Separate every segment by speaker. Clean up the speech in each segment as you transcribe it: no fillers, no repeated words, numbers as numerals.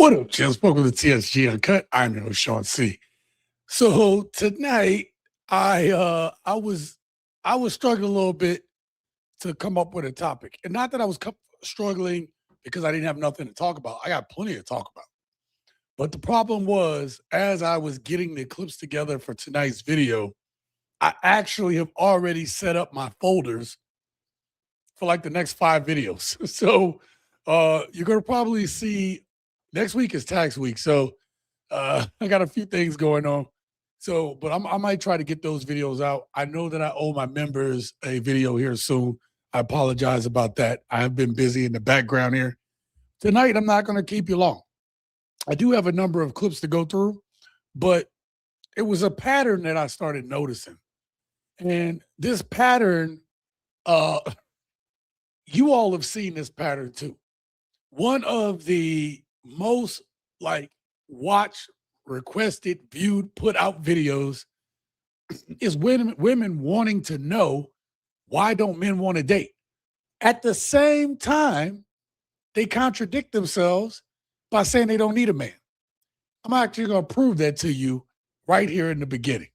Speaker 1: What up, Jim? Welcome to TSG Uncut. I'm your host, Shaun C. So tonight, I was struggling a little bit to come up with a topic, and not that I was struggling because I didn't have nothing to talk about. I got plenty to talk about. But the problem was, as I was getting the clips together for tonight's video, I actually have already set up my folders for like the next 5 videos. So you're gonna probably see next week is tax week. So I got a few things going on. So, but I might try to get those videos out. I know that I owe my members a video here soon. I apologize about that. I have been busy in the background here. Tonight, I'm not going to keep you long. I do have a number of clips to go through, but it was a pattern that I started noticing. And this pattern, uh, you all have seen this pattern too. One of the most like watched, requested, viewed, put out videos is women wanting to know, why don't men want to date? At the same time, they contradict themselves by saying they don't need a man. I'm actually going to prove that to you right here in the beginning.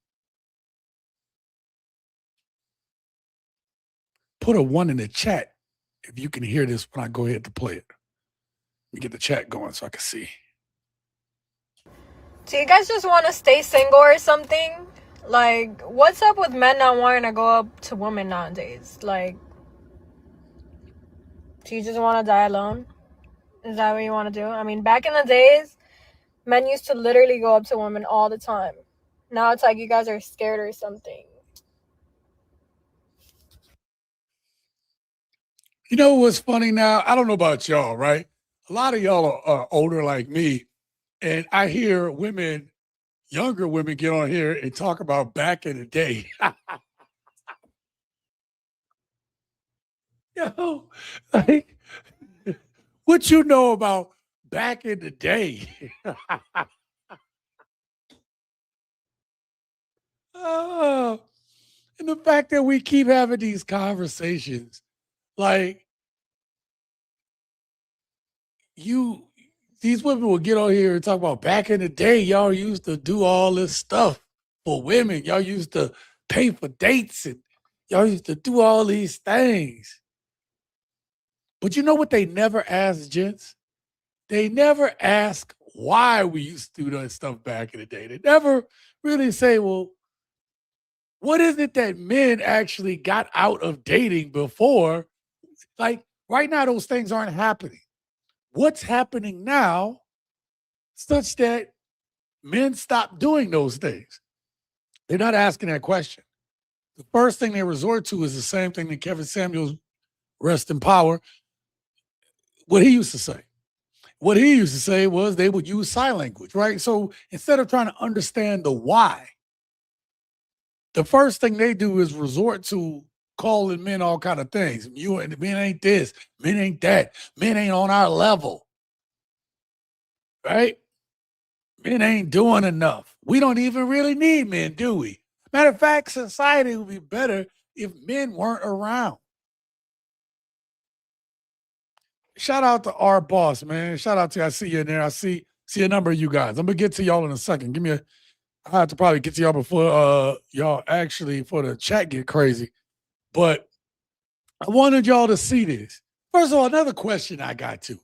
Speaker 1: Put a 1 in the chat if you can hear this when I go ahead to play it. Let me get the chat going so I can see.
Speaker 2: Do you guys just want to stay single or something? Like, what's up with men not wanting to go up to women nowadays? Like, do you just want to die alone? Is that what you want to do? I mean, back in the days, men used to literally go up to women all the time. Now it's like you guys are scared or something.
Speaker 1: You know what's funny now? I don't know about y'all, right? A lot of y'all are older like me, and I hear women, younger women, get on here and talk about back in the day. Yo, like, what you know about back in the day? Oh, and the fact that we keep having these conversations, like you, these women will get on here and talk about back in the day, y'all used to do all this stuff for women. Y'all used to pay for dates and y'all used to do all these things. But you know what they never ask, gents? They never ask why we used to do that stuff back in the day. They never really say, well, what is it that men actually got out of dating before? Like right now, those things aren't happening. What's happening now such that men stop doing those things? They're not asking that question. The first thing they resort to is the same thing that Kevin Samuels, rest in power, what he used to say. What he used to say was they would use sign language, right? So instead of trying to understand the why, the first thing they do is resort to calling men all kind of things. You and men ain't this, men ain't that, men ain't on our level, right? Men ain't doing enough. We don't even really need men, do we? Matter of fact, society would be better if men weren't around. Shout out to our boss, man. Shout out to you. I see you in there. I see a number of you guys. I'm gonna get to y'all in a second. I have to probably get to y'all before y'all actually for the chat get crazy. But I wanted y'all to see this. First of all, another question I got to.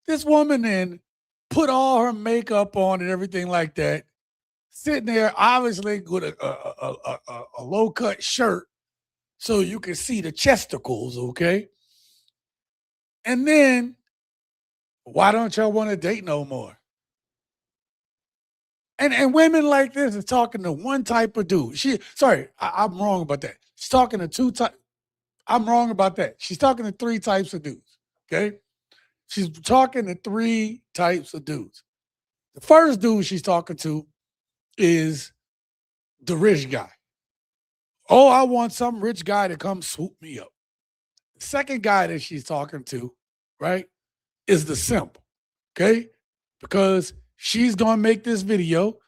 Speaker 1: This woman then put all her makeup on and everything like that, sitting there obviously with a low cut shirt so you can see the chesticles, okay? And then, why don't y'all want to date no more? And women like this is talking to one type of dude. I'm wrong about that. She's talking to two types. I'm wrong about that. She's talking to 3 types of dudes. Okay. She's talking to 3 types of dudes. The first dude she's talking to is the rich guy. Oh, I want some rich guy to come swoop me up. The second guy that she's talking to, right, is the simp. Okay. Because she's going to make this video.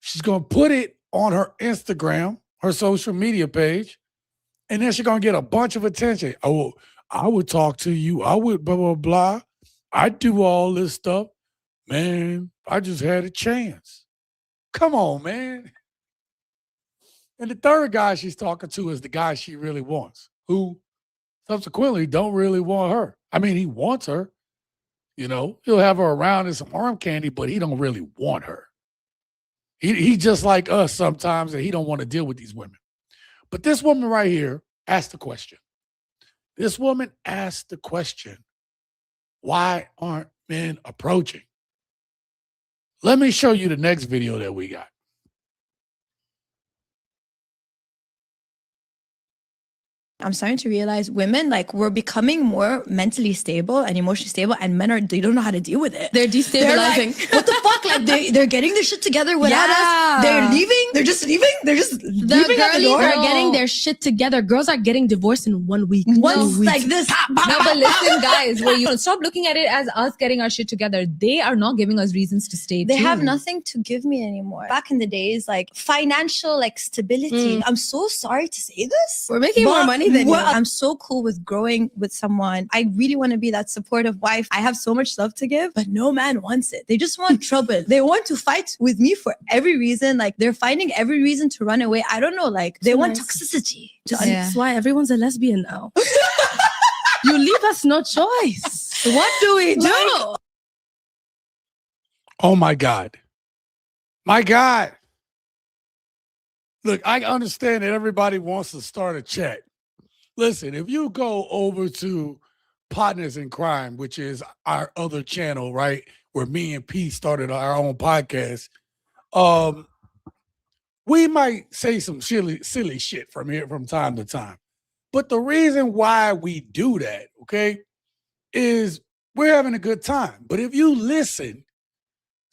Speaker 1: She's going to put it on her Instagram, her social media page, and then she's going to get a bunch of attention. Oh, I would talk to you. I would blah, blah, blah. I do all this stuff. man, I just had a chance. Come on, man. And the third guy she's talking to is the guy she really wants, who subsequently don't really want her. I mean, he wants her. You know, he'll have her around as some arm candy, but he don't really want her. He just like us sometimes, and he don't want to deal with these women. But this woman right here asked the question. This woman asked the question, why aren't men approaching? Let me show you the next video that we got.
Speaker 3: I'm starting to realize women, like, we're becoming more mentally stable and emotionally stable, and men they don't know how to deal with it.
Speaker 4: They're destabilizing.
Speaker 3: Like, what the fuck? Like, they're getting their shit together without us. They're leaving. They're just leaving. They're just leaving out the
Speaker 4: girlies
Speaker 3: door.
Speaker 4: are getting their shit together. Girls are getting divorced in 1 week.
Speaker 3: Once like this.
Speaker 5: No, but listen, guys, you stop looking at it as us getting our shit together. They are not giving us reasons to stay.
Speaker 3: They have
Speaker 5: tuned.
Speaker 3: nothing to give me anymore. Back in the days, like financial, like stability. I'm so sorry to say this.
Speaker 4: We're making more money than you.
Speaker 3: I'm so cool with growing with someone. I really want to be that supportive wife. I have so much love to give, but no man wants it. They just want trouble. They want to fight with me for every reason. Like, they're finding every reason to run away. I don't know. Like, they want toxicity.
Speaker 4: That's why everyone's a lesbian now. You leave us no choice. What do we do?
Speaker 1: Oh my God. My God. Look, I understand that everybody wants to start a chat. Listen, if you go over to Partners in Crime, which is our other channel, right, where me and P started our own podcast, we might say some silly shit from time to time. But the reason why we do that, okay, is we're having a good time. But if you listen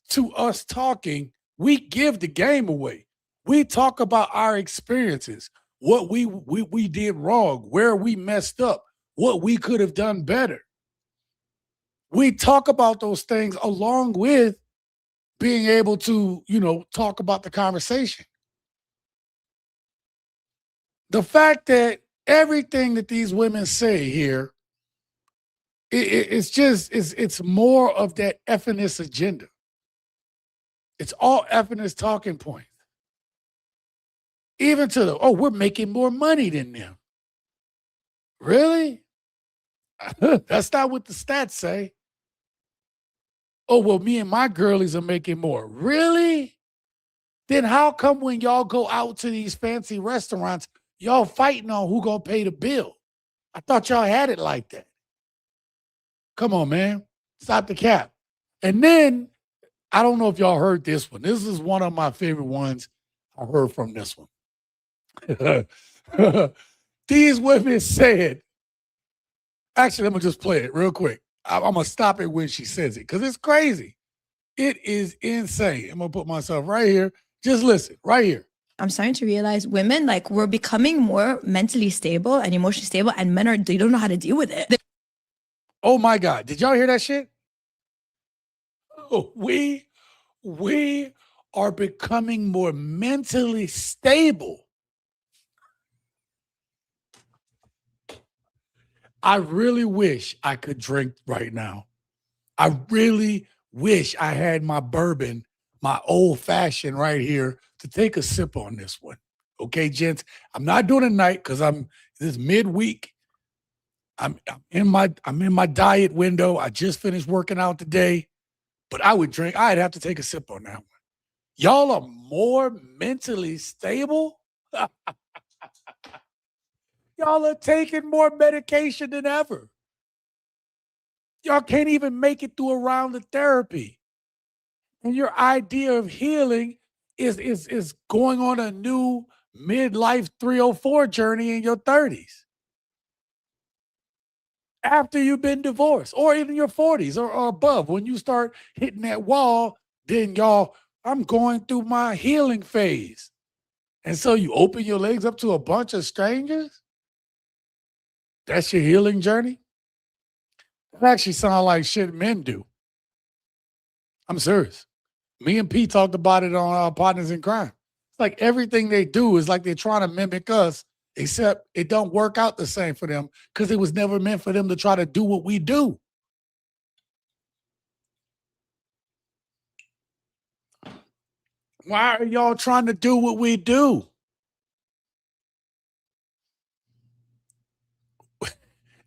Speaker 1: to us talking, we give the game away. We talk about our experiences, what we did wrong, where we messed up, what we could have done better. We talk about those things along with being able to, talk about the conversation. The fact that everything that these women say here, it's more of that effing agenda. It's all effing talking points. Even to we're making more money than them. Really? That's not what the stats say. Oh, well, me and my girlies are making more. Really? Then how come when y'all go out to these fancy restaurants, y'all fighting on who gonna pay the bill? I thought y'all had it like that. Come on, man. Stop the cap. And then, I don't know if y'all heard this one. This is one of my favorite ones. I heard from this one. These women said, actually, let me just play it real quick. I'm going to stop it when she says it because it's crazy. It is insane. I'm going to put myself right here. Just listen, right here.
Speaker 3: I'm starting to realize women, like, we're becoming more mentally stable and emotionally stable, and men they don't know how to deal with it.
Speaker 1: Oh my God. Did y'all hear that shit? Oh, we are becoming more mentally stable. I really wish I could drink right now. I really wish I had my bourbon, my old fashioned right here to take a sip on this one. Okay, gents, I'm not doing it tonight because this midweek. I'm in my diet window. I just finished working out today, but I'd have to take a sip on that one. Y'all are more mentally stable. Y'all are taking more medication than ever. Y'all can't even make it through a round of therapy. And your idea of healing is going on a new midlife 304 journey in your 30s. After you've been divorced, or even your 40s or above. When you start hitting that wall, then I'm going through my healing phase. And so you open your legs up to a bunch of strangers? That's your healing journey? That actually sounds like shit men do. I'm serious. Me and Pete talked about it on our Partners in Crime. It's like everything they do is like they're trying to mimic us, except it don't work out the same for them because it was never meant for them to try to do what we do. Why are y'all trying to do what we do?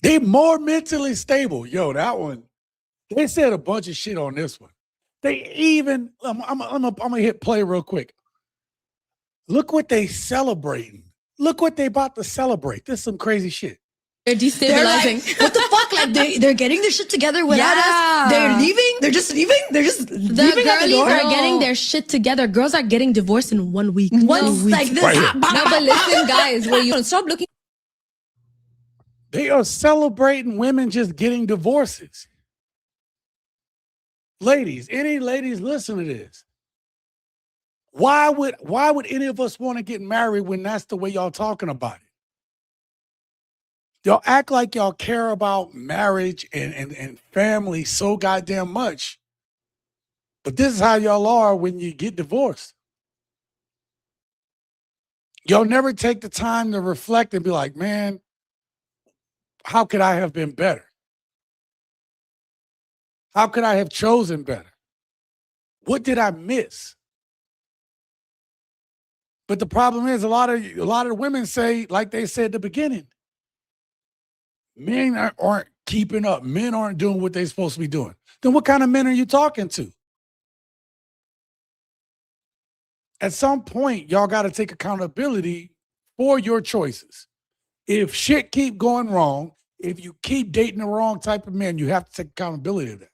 Speaker 1: They more mentally stable. Yo, that one, they said a bunch of shit on this one. They even, I'm gonna hit play real quick. Look what they celebrating. Look what they about to celebrate. This is some crazy shit.
Speaker 4: They're
Speaker 3: They're like,
Speaker 4: destabilizing.
Speaker 3: what the fuck? Like they're getting their shit together without
Speaker 4: Yeah.
Speaker 3: us. They're leaving. They're just leaving. They're just
Speaker 4: The
Speaker 3: leaving at the
Speaker 4: girlies
Speaker 3: door.
Speaker 4: are getting their shit together. Girls are getting divorced in 1 week.
Speaker 3: Once
Speaker 4: 2 weeks.
Speaker 3: like this.
Speaker 1: Right here.
Speaker 5: No, but listen, guys, will you stop looking
Speaker 1: They are celebrating women just getting divorces. Ladies, any ladies listen to this. Why would any of us want to get married when that's the way y'all talking about it? Y'all act like y'all care about marriage and family so goddamn much. But this is how y'all are when you get divorced. Y'all never take the time to reflect and be like, man, how could I have been better? How could I have chosen better? What did I miss? But the problem is a lot of women say, like they said at the beginning, men aren't keeping up. Men aren't doing what they're supposed to be doing. Then what kind of men are you talking to? At some point, y'all got to take accountability for your choices. If shit keep going wrong, if you keep dating the wrong type of men, you have to take accountability of that.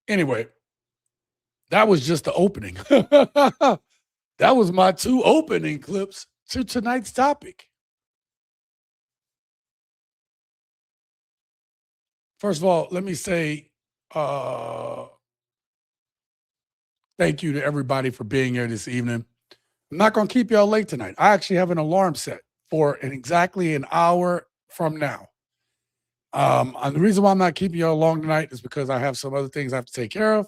Speaker 1: Anyway, that was just the opening. That was my 2 opening clips to tonight's topic. First of all, let me say thank you to everybody for being here this evening. I'm not going to keep y'all late tonight. I actually have an alarm set for exactly an hour from now. And the reason why I'm not keeping y'all long tonight is because I have some other things I have to take care of.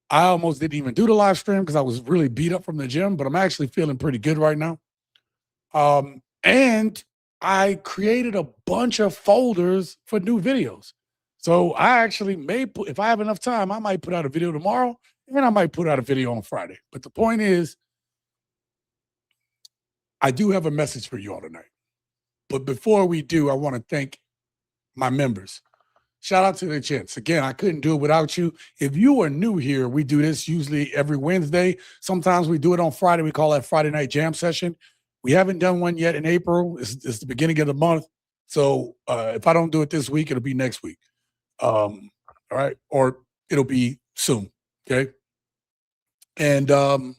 Speaker 1: I almost didn't even do the live stream because I was really beat up from the gym, but I'm actually feeling pretty good right now. And I created a bunch of folders for new videos. So I actually may put, if I have enough time, I might put out a video tomorrow and I might put out a video on Friday. But the point is, I do have a message for you all tonight. But before we do, I want to thank my members. Shout out to the gents. Again, I couldn't do it without you. If you are new here, we do this usually every Wednesday. Sometimes we do it on Friday. We call that Friday night jam session. We haven't done one yet in April. It's the beginning of the month. So if I don't do it this week, it'll be next week. All right. Or it'll be soon. Okay. And I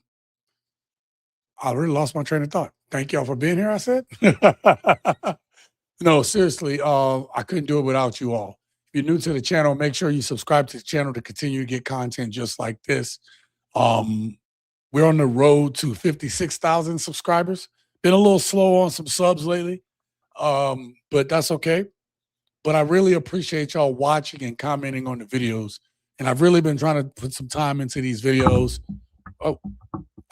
Speaker 1: already lost my train of thought. Thank y'all for being here, I said. No, seriously, I couldn't do it without you all. If you're new to the channel, make sure you subscribe to the channel to continue to get content just like this. We're on the road to 56,000 subscribers. Been a little slow on some subs lately, but that's okay. But I really appreciate y'all watching and commenting on the videos. And I've really been trying to put some time into these videos. I've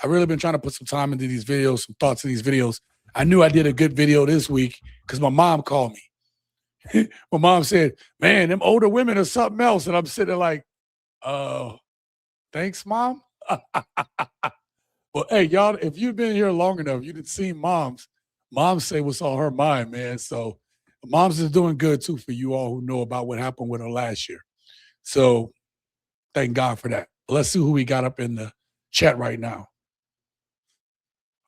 Speaker 1: really been trying to put some time into these videos, some thoughts in these videos. I knew I did a good video this week because my mom called me. My mom said, man, them older women are something else. And I'm sitting there like, thanks, Mom. Well, hey, y'all, if you've been here long enough, you've seen moms say what's on her mind, man. So moms is doing good, too, for you all who know about what happened with her last year. So thank God for that. Let's see who we got up in the chat right now.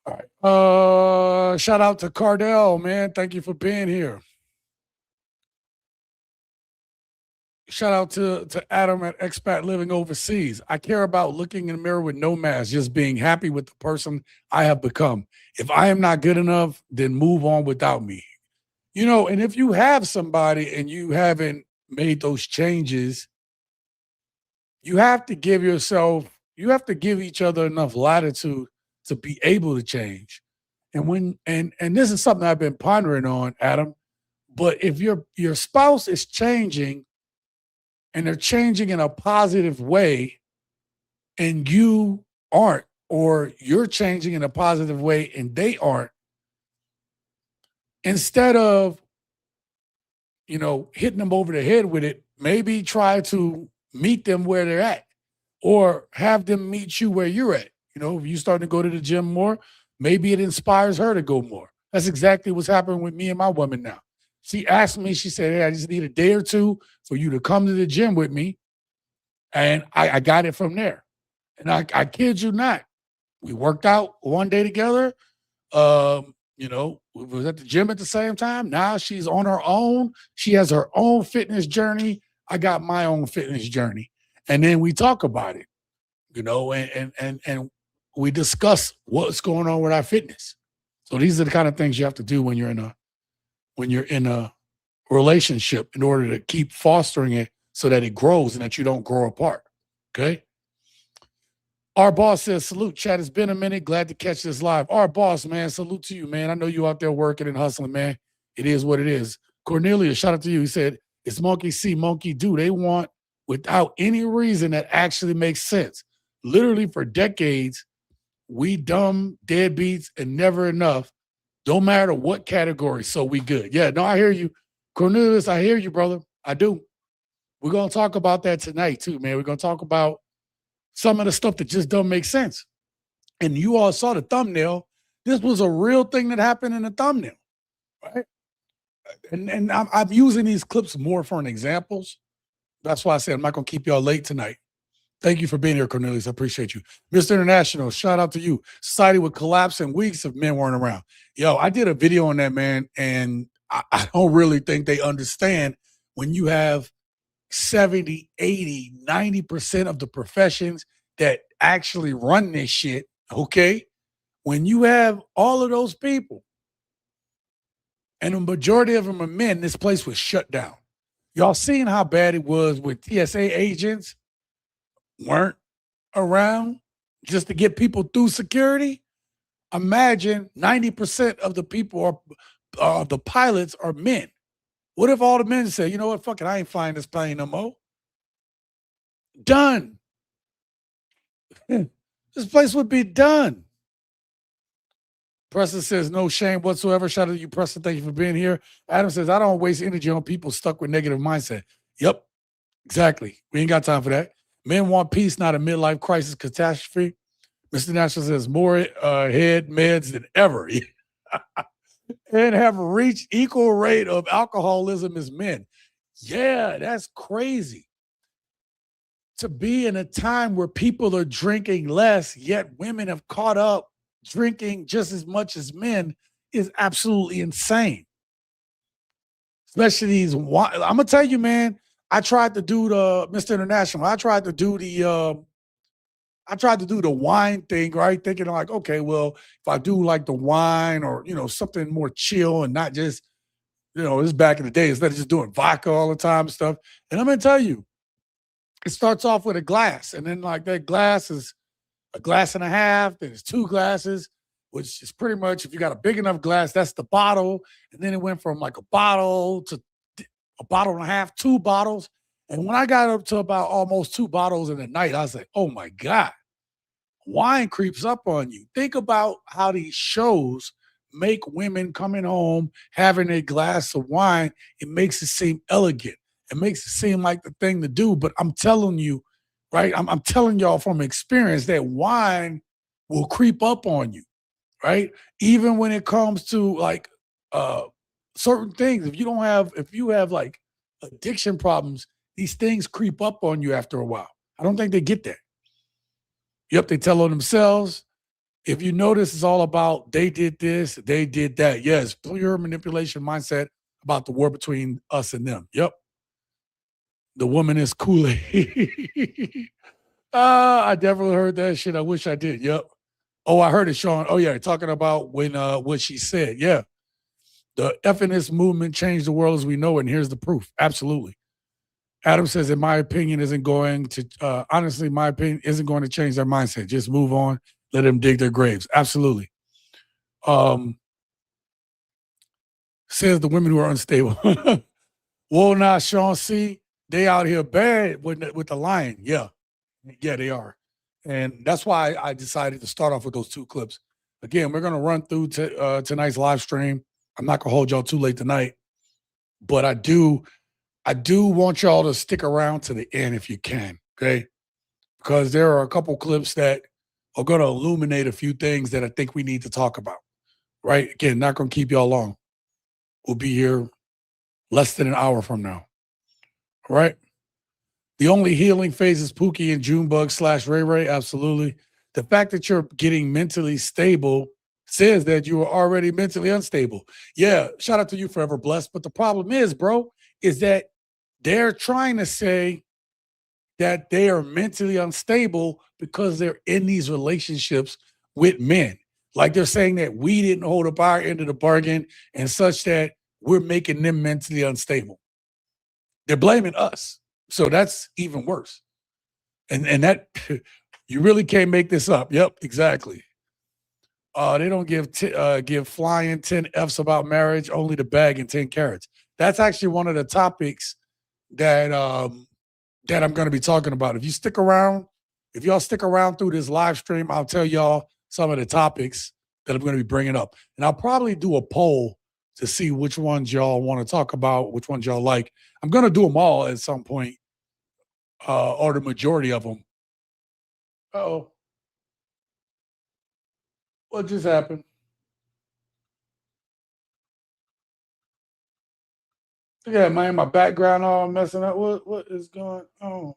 Speaker 1: All right. Shout out to Cardell, man. Thank you for being here. Shout out to Adam at Expat Living Overseas. I care about looking in the mirror with no mask, just being happy with the person I have become. If I am not good enough, then move on without me. You know, and if you have somebody and you haven't made those changes, you have to give each other enough latitude to be able to change. And this is something I've been pondering on, Adam, but if your spouse is changing and they're changing in a positive way and you aren't, or you're changing in a positive way and they aren't, instead of, hitting them over the head with it, maybe try to meet them where they're at, or have them meet you where you're at. You know, if you starting to go to the gym more, maybe it inspires her to go more. That's exactly what's happening with me and my woman now. She asked me, she said, hey, I just need a day or two for you to come to the gym with me. And I got it from there. And I kid you not, we worked out one day together. You know, we was at the gym at the same time. Now she's on her own. She has her own fitness journey. I got my own fitness journey. And then we talk about it, you know, and we discuss what's going on with our fitness. So these are the kind of things you have to do when you're in a relationship in order to keep fostering it so that it grows and that you don't grow apart. Okay. Our boss says, salute, chat. It's been a minute. Glad to catch this live. Our boss, man, salute to you, man. I know you out there working and hustling, man. It is what it is. Cornelius, shout out to you. He said, it's monkey see, monkey do. They want without any reason that actually makes sense. Literally for decades, we dumb deadbeats and never enough. Don't matter what category, so we good. Yeah, no, I hear you. Cornelius, I hear you, brother. I do. We're going to talk about that tonight, too, man. We're going to talk about some of the stuff that just don't make sense. And you all saw the thumbnail. This was a real thing that happened in the thumbnail, right? And I'm using these clips more for an examples. That's why I said I'm not going to keep y'all late tonight. Thank you for being here, Cornelius. I appreciate you. Mr. International, shout out to you. Society would collapse in weeks if men weren't around. Yo, I did a video on that, man, and I don't really think they understand when you have 70, 80, 90% of the professions that actually run this shit, okay? When you have all of those people and the majority of them are men, this place was shut down. Y'all seen how bad it was with TSA agents weren't around just to get people through security? Imagine 90% of the people are the pilots are men. What if all the men say, you know what, fuck it, I ain't flying this plane no more? Done. This place would be done. Preston says, no shame whatsoever. Shout out to you, Preston. Thank you for being here. Adam says, I don't waste energy on people stuck with negative mindset. Yep, exactly. We ain't got time for that. Men want peace, not a midlife crisis catastrophe. Mr. National says, more head meds than ever. And have reached equal rate of alcoholism as men. Yeah, that's crazy. To be in a time where people are drinking less, yet women have caught up drinking just as much as men is absolutely insane. Especially these, I'm gonna tell you, man. I tried to do the Mr. International. I tried to do the wine thing, right? Thinking like, okay, well, if I do like the wine or, you know, something more chill and not just, you know, this back in the day, instead of just doing vodka all the time and stuff. And I'm going to tell you, it starts off with a glass. And then like that glass is a glass and a half. Then it's 2 glasses, which is pretty much, if you got a big enough glass, that's the bottle. And then it went from like a bottle to a bottle and a half, 2 bottles. And when I got up to about almost 2 bottles in a night, I was like, oh my God. Wine creeps up on you. Think about how these shows make women coming home, having a glass of wine. It makes it seem elegant. It makes it seem like the thing to do. But I'm telling you, right? I'm telling y'all from experience that wine will creep up on you, right? Even when it comes to like certain things. If you have like addiction problems, these things creep up on you after a while. I don't think they get that. Yep, they tell on themselves. If you notice, it's all about they did this, they did that. Yes, pure manipulation mindset about the war between us and them. Yep. The woman is Kool-Aid. I definitely heard that shit. I wish I did. Yep. Oh, I heard it, Shaun. Oh, yeah, talking about when what she said. Yeah. The FNS movement changed the world as we know it, and here's the proof. Absolutely. Adam says, in my opinion, isn't going to, honestly, my opinion isn't going to change their mindset. Just move on. Let them dig their graves. Absolutely. Says the women who are unstable. Whoa, now, Shaun, see, they out here bad with the lion. Yeah. Yeah, they are. And that's why I decided to start off with those 2 clips. Again, we're going to run through tonight's live stream. I'm not going to hold y'all too late tonight. But I do I do want y'all to stick around to the end if you can, okay? Because there are a couple clips that are going to illuminate a few things that I think we need to talk about, right? Again, not going to keep y'all long. We'll be here less than an hour from now, all right? The only healing phase is Pookie and Junebug / Ray Ray, absolutely. The fact that you're getting mentally stable says that you are already mentally unstable. Yeah, shout out to you, Forever Blessed. But the problem is, bro, is that they're trying to say that they are mentally unstable because they're in these relationships with men. Like they're saying that we didn't hold up our end of the bargain and such that we're making them mentally unstable. They're blaming us. So that's even worse. And that you really can't make this up. Yep, exactly. They don't give flying 10 F's about marriage, only the bag and 10 carats. That's actually one of the topics that that I'm going to be talking about. If y'all stick around through this live stream, I'll tell y'all some of the topics that I'm going to be bringing up. And I'll probably do a poll to see which ones y'all want to talk about, which ones y'all like. I'm going to do them all at some point, or the majority of them. Uh-oh. What just happened? Look at man, my background all messing up. What is going on?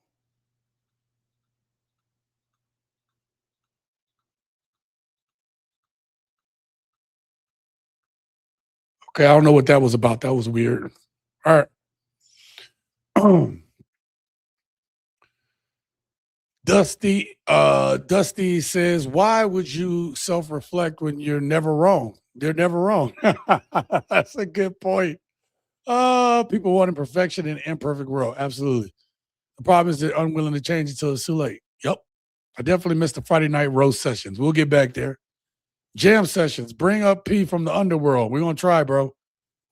Speaker 1: Okay, I don't know what that was about. That was weird. All right. Dusty says, why would you self-reflect when you're never wrong? They're never wrong. That's a good point. People wanting perfection in an imperfect world. Absolutely. The problem is they're unwilling to change until it's too late. Yep. I definitely missed the Friday night roast sessions. We'll get back there. Jam sessions. Bring up P from the underworld. We're gonna try, bro.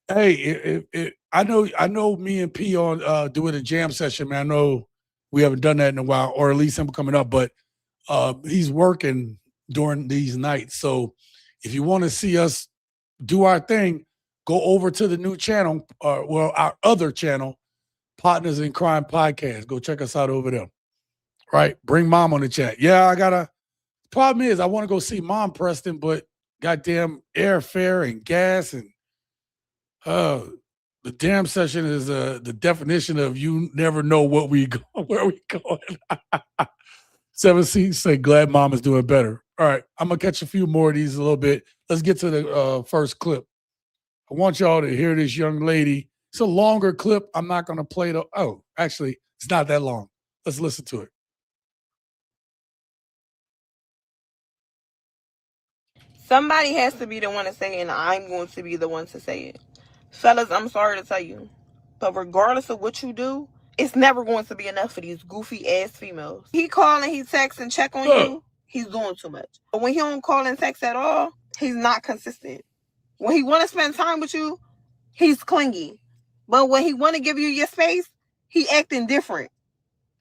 Speaker 1: Hey, I know me and P on doing a jam session, man. I know we haven't done that in a while, or at least him coming up, but he's working during these nights. So if you want to see us do our thing, go over to the new channel, our other channel, Partners in Crime Podcast. Go check us out over there. Right? Bring mom on the chat. Yeah, problem is I want to go see mom, Preston, but goddamn airfare and gas and the damn session is the definition of you never know where we going. 7 seats say glad mom is doing better. All right, I'm gonna catch a few more of these a little bit. Let's get to the first clip. I want y'all to hear this young lady. It's a longer clip. I'm not gonna play the. Oh, actually, it's not that long. Let's listen to it.
Speaker 6: Somebody has to be the one to say it, and I'm going to be the one to say it. Fellas, I'm sorry to tell you, but regardless of what you do, it's never going to be enough for these goofy ass females. He call and he text and check on you, he's doing too much. But when he don't call and text at all, he's not consistent. When he want to spend time with you, he's clingy. But when he want to give you your space, he acting different.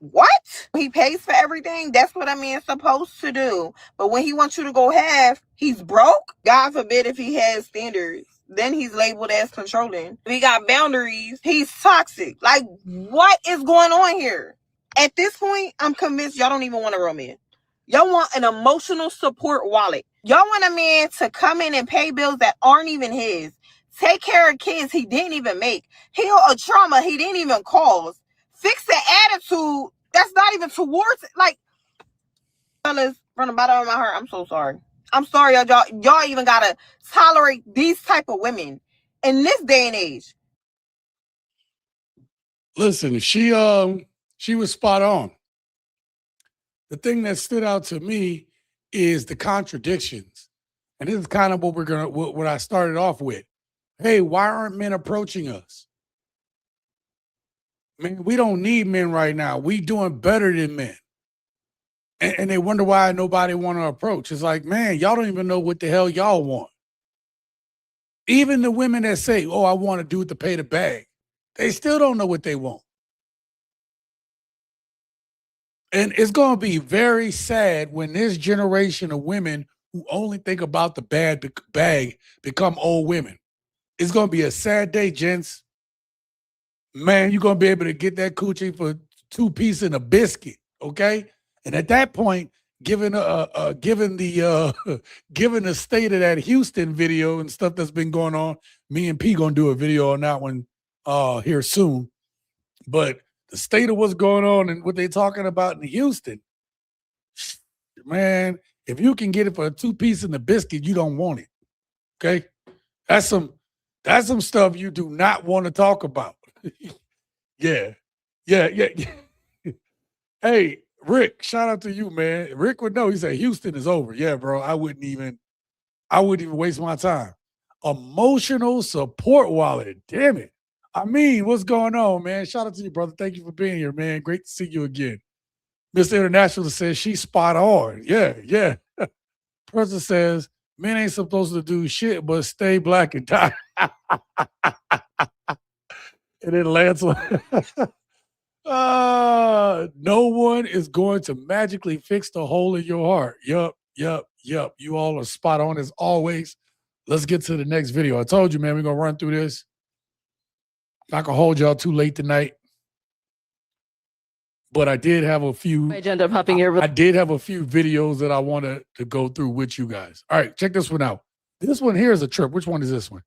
Speaker 6: What? He pays for everything. That's what a man's supposed to do. But when he wants you to go half, he's broke. God forbid if he has standards. Then he's labeled as controlling. If he got boundaries, he's toxic. Like, what is going on here? At this point, I'm convinced y'all don't even want a real man. Y'all want an emotional support wallet. Y'all want a man to come in and pay bills that aren't even his. Take care of kids he didn't even make. Heal a trauma he didn't even cause. Fix the attitude that's not even towards it. Like, fellas, from the bottom of my heart, I'm so sorry. I'm sorry, y'all even gotta tolerate these type of women in this day and age.
Speaker 1: Listen, she was spot on. The thing that stood out to me is the contradictions. And this is kind of what I started off with. Hey, why aren't men approaching us? Man, we don't need men right now. We doing better than men. And they wonder why nobody want to approach. It's like, man, y'all don't even know what the hell y'all want. Even the women that say, oh, I want a dude to pay the bag, they still don't know what they want. And it's going to be very sad when this generation of women who only think about the bag become old women. It's going to be a sad day, gents. man, you're gonna be able to get that coochie for 2 pieces and a biscuit, okay? And at that point, given given the given the state of that Houston video and stuff that's been going on, me and P gonna do a video on that one here soon. But the state of what's going on and what they talking about in Houston, man, if you can get it for a 2 piece and a biscuit, you don't want it. Okay, that's some stuff you do not want to talk about. yeah. Hey, Rick, shout out to you, man. Rick would know. He said Houston is over. Yeah, bro. I wouldn't even waste my time. Emotional support wallet. Damn it. I mean, what's going on, man? Shout out to you, brother. Thank you for being here, man. Great to see you again. Mr. International says she's spot on. Yeah. Person says men ain't supposed to do shit but stay black and die. And then Lance, no one is going to magically fix the hole in your heart. Yup. You all are spot on as always. Let's get to the next video. I told you, man, we're going to run through this. Not going to hold y'all too late tonight. But I did have a few. I did have a few videos that I wanted to go through with you guys. All right, check this one out. This one here is a trip. Which one is this one?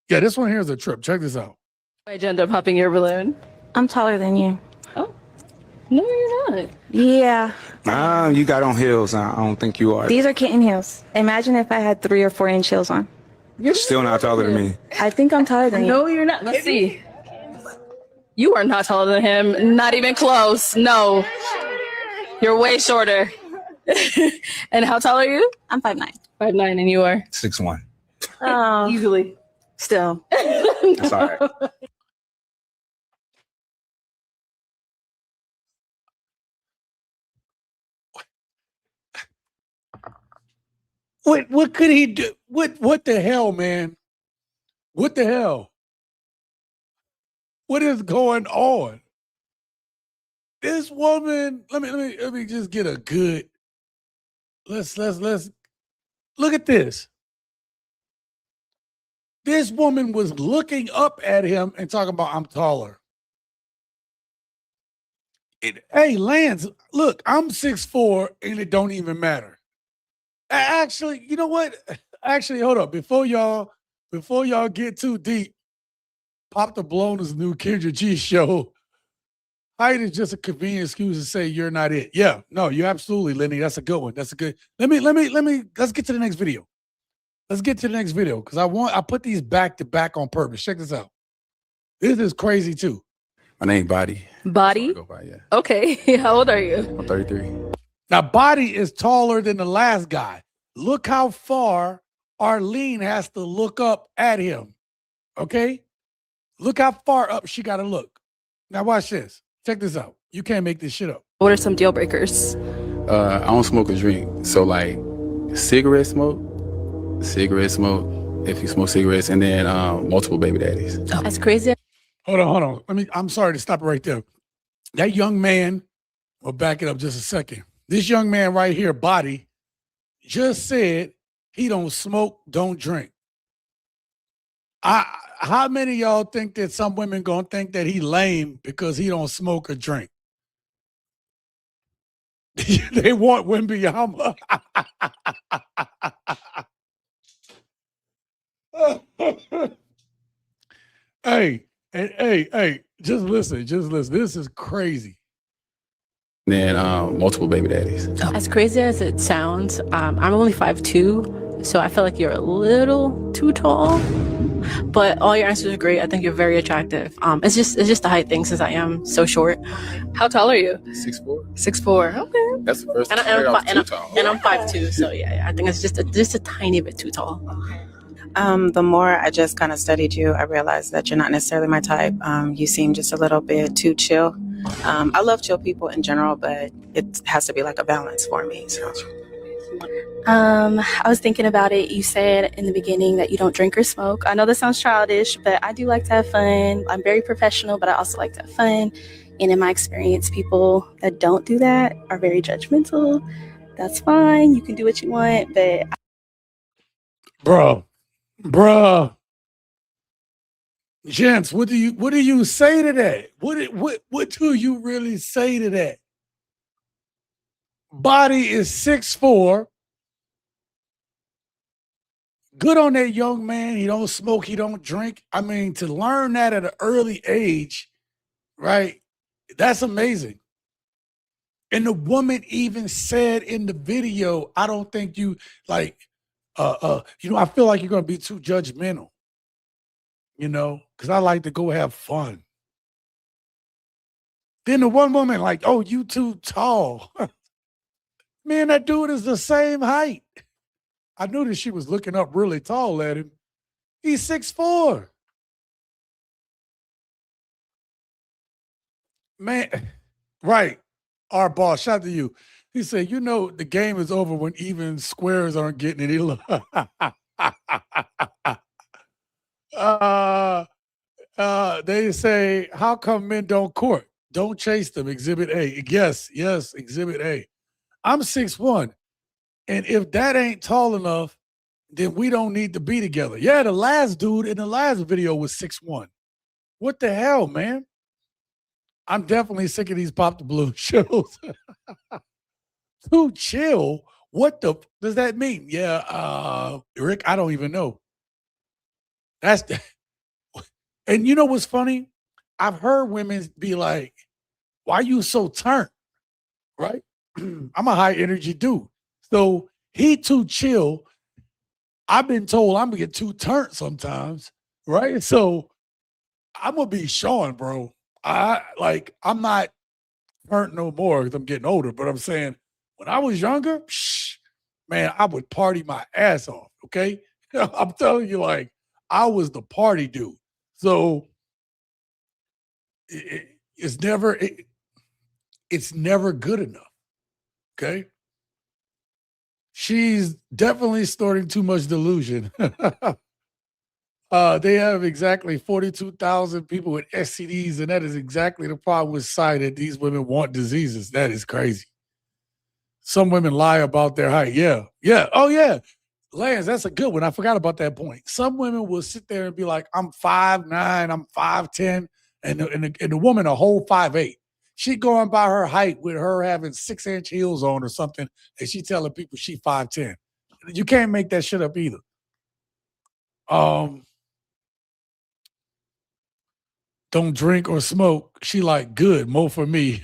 Speaker 1: Yeah, this one here is a trip. Check this out.
Speaker 7: Why'd you end up popping your balloon?
Speaker 8: I'm taller than you.
Speaker 7: Oh. No, you're not.
Speaker 8: Yeah.
Speaker 9: You got on heels. I don't think you are.
Speaker 8: These are kitten heels. Imagine if I had 3 or 4 inch heels on.
Speaker 9: You're still not taller than me.
Speaker 8: I think I'm taller than you.
Speaker 7: No, you're not. Let's see. You are not taller than him. Not even close. No. You're way shorter. And how tall are you?
Speaker 8: I'm 5'9".
Speaker 7: 5'9", and you are?
Speaker 9: 6'1".
Speaker 8: Oh.
Speaker 7: Easily.
Speaker 8: Still.
Speaker 9: That's all right.
Speaker 1: What could he do? What the hell, man? What the hell? What is going on? This woman, let me just get a good. Let's look at this. This woman was looking up at him and talking about, I'm taller. Hey, Lance, look, I'm 6'4", and it don't even matter. Actually, you know what? Actually, hold up. Before y'all get too deep, Pop the Balloon's new Kendra G show. Height is just a convenient excuse to say you're not it. Yeah, no, you're absolutely, Lenny. That's a good one. That's a good. Let's get to the next video. Let's get to the next video because I put these back to back on purpose. Check this out. This is crazy too.
Speaker 9: My name Body.
Speaker 7: Body?
Speaker 9: Go by, yeah.
Speaker 7: Okay. How old are you?
Speaker 9: I'm 33.
Speaker 1: Now, Body is taller than the last guy. Look how far Arlene has to look up at him. Okay? Look how far up she got to look. Now, watch this. Check this out. You can't make this shit up.
Speaker 7: What are some deal breakers?
Speaker 9: I don't smoke or drink. So, like, cigarette smoke, if you smoke cigarettes, and then multiple baby daddies.
Speaker 7: Oh. That's crazy.
Speaker 1: Hold on. I'm sorry to stop it right there. That young man, we'll back it up just a second. This young man right here, Body, just said he don't smoke, don't drink. How many of y'all think that some women gonna think that he lame because he don't smoke or drink? They want Wembanyama. Hey, just listen. This is crazy.
Speaker 9: Then multiple baby daddies.
Speaker 7: As crazy as it sounds, I'm only 5'2", so I feel like you're a little too tall. But all your answers are great. I think you're very attractive. It's just the height thing since I am so short. How tall are you?
Speaker 9: 6'4".
Speaker 7: 6'4". Okay.
Speaker 9: That's the first time
Speaker 7: and I'm 5'2", so yeah, I think it's just a tiny bit too tall.
Speaker 10: The more I just kind of studied you, I realized that you're not necessarily my type. You seem just a little bit too chill. I love chill people in general, but it has to be like a balance for me. So.
Speaker 11: I was thinking about it. You said in the beginning that you don't drink or smoke. I know this sounds childish, but I do like to have fun. I'm very professional, but I also like to have fun. And in my experience, people that don't do that are very judgmental. That's fine. You can do what you want, but... Bruh.
Speaker 1: Gents, what do you say to that? What do you really say to that? Body is 6'4". Good on that young man. He don't smoke, he don't drink. I mean, to learn that at an early age, right? That's amazing. And the woman even said in the video, I don't think you like I feel like you're gonna be too judgmental, because I like to go have fun. Then the one woman, like, oh, you too tall. Man, that dude is the same height. I knew that she was looking up really tall at him. He's 6'4". Man, right. Our boss, shout out to you. He said, the game is over when even squares aren't getting any love. They say, how come men don't court? Don't chase them. Exhibit A. Yes, Exhibit A. I'm 6'1". And if that ain't tall enough, then we don't need to be together. Yeah, the last dude in the last video was 6'1". What the hell, man? I'm definitely sick of these pop the balloon shows. Too chill? What does that mean? Yeah, Rick, I don't even know. And you know what's funny? I've heard women be like, why you so turned? Right? I'm a high energy dude. So he too chill. I've been told I'm gonna get too turned sometimes, right? So I'm gonna be Shaun, bro. I'm not turned no more because I'm getting older, but I'm saying when I was younger, man, I would party my ass off. Okay. I'm telling you, like, I was the party dude. So it's never good enough. Okay. She's definitely storing too much delusion. They have exactly 42,000 people with STDs, and that is exactly the problem with cited. These women want diseases. That is crazy. Some women lie about their height. Yeah. Oh, yeah. Lance, that's a good one. I forgot about that point. Some women will sit there and be like, I'm 5'9", I'm 5'10", and the woman a whole 5'8". She going by her height with her having 6-inch heels on or something, and she telling people she 5'10". You can't make that shit up either. Don't drink or smoke. She like, good, more for me.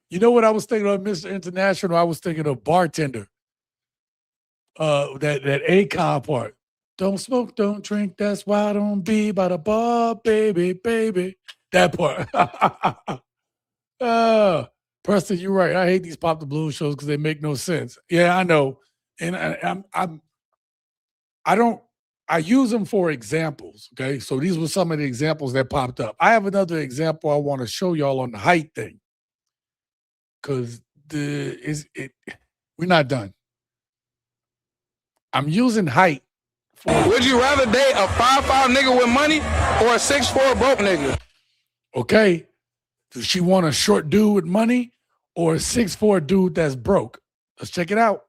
Speaker 1: You know what I was thinking of, Mr. International? I was thinking of bartender. That Akon part. Don't smoke, don't drink, that's why I don't be by the bar, baby, baby. That part. Preston, you're right. I hate these pop the balloon shows because they make no sense. Yeah, I know. And I use them for examples. Okay. So these were some of the examples that popped up. I have another example I want to show y'all on the height thing. Because we're not done. I'm using height.
Speaker 12: Would you rather date a 5'5" nigga with money or a 6'4" broke nigga?
Speaker 1: Okay. Does she want a short dude with money or a 6'4" dude that's broke? Let's check it out.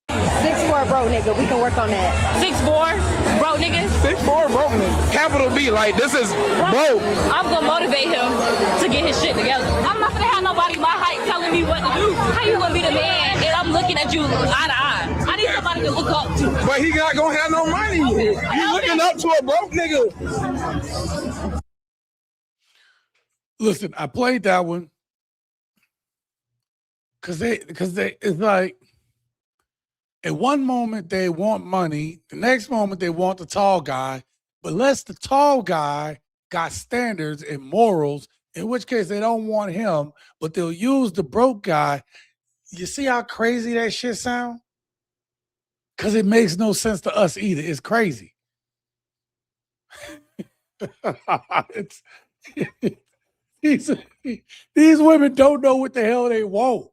Speaker 13: 6'4" broke nigga. We can work on that.
Speaker 14: 6'4" broke nigga.
Speaker 12: 6'4" broke nigga. Capital B, like this is broke.
Speaker 14: I'm gonna motivate him to get his shit together. I'm not gonna have nobody my height telling me what to do. How you gonna be the man and I'm looking at you eye to eye? I need somebody to look up to.
Speaker 12: But he not gonna have no money. You looking up to a broke nigga.
Speaker 1: Listen, I played that one because they it's like, at one moment they want money, the next moment they want the tall guy, but unless the tall guy got standards and morals, in which case they don't want him, but they'll use the broke guy. You see how crazy that shit sound? Because it makes no sense to us either. It's crazy. These women don't know what the hell they want.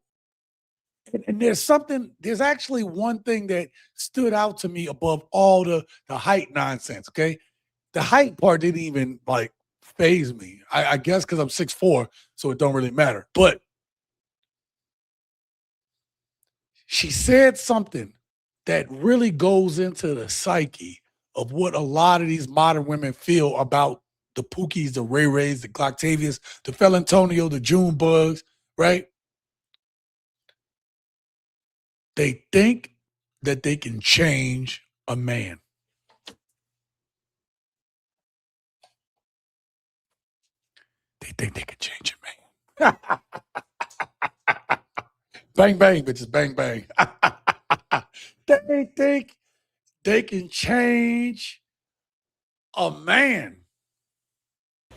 Speaker 1: And there's actually one thing that stood out to me above all the height nonsense, okay? The height part didn't even like faze me. I guess because I'm 6'4", so it don't really matter. But she said something that really goes into the psyche of what a lot of these modern women feel about the Pookies, the Ray Rays, the Gloctavius, the Felantonio, the June Bugs, right? They think that they can change a man. They think they can change a man. Bang, bang, bitches, bang, bang. They think they can change a man.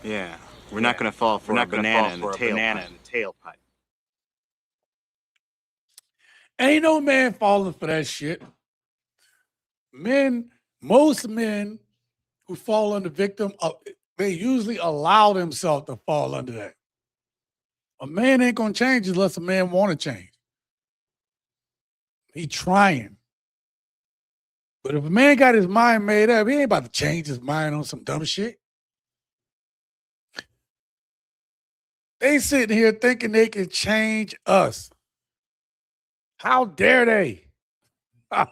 Speaker 15: Yeah, we're not going to fall for a banana in the tailpipe.
Speaker 1: Ain't no man falling for that shit. Most men who fall under victim, they usually allow themselves to fall under that. A man ain't gonna change unless a man want to change. He trying. But if a man got his mind made up, he ain't about to change his mind on some dumb shit. They sitting here thinking they can change us. How dare they? I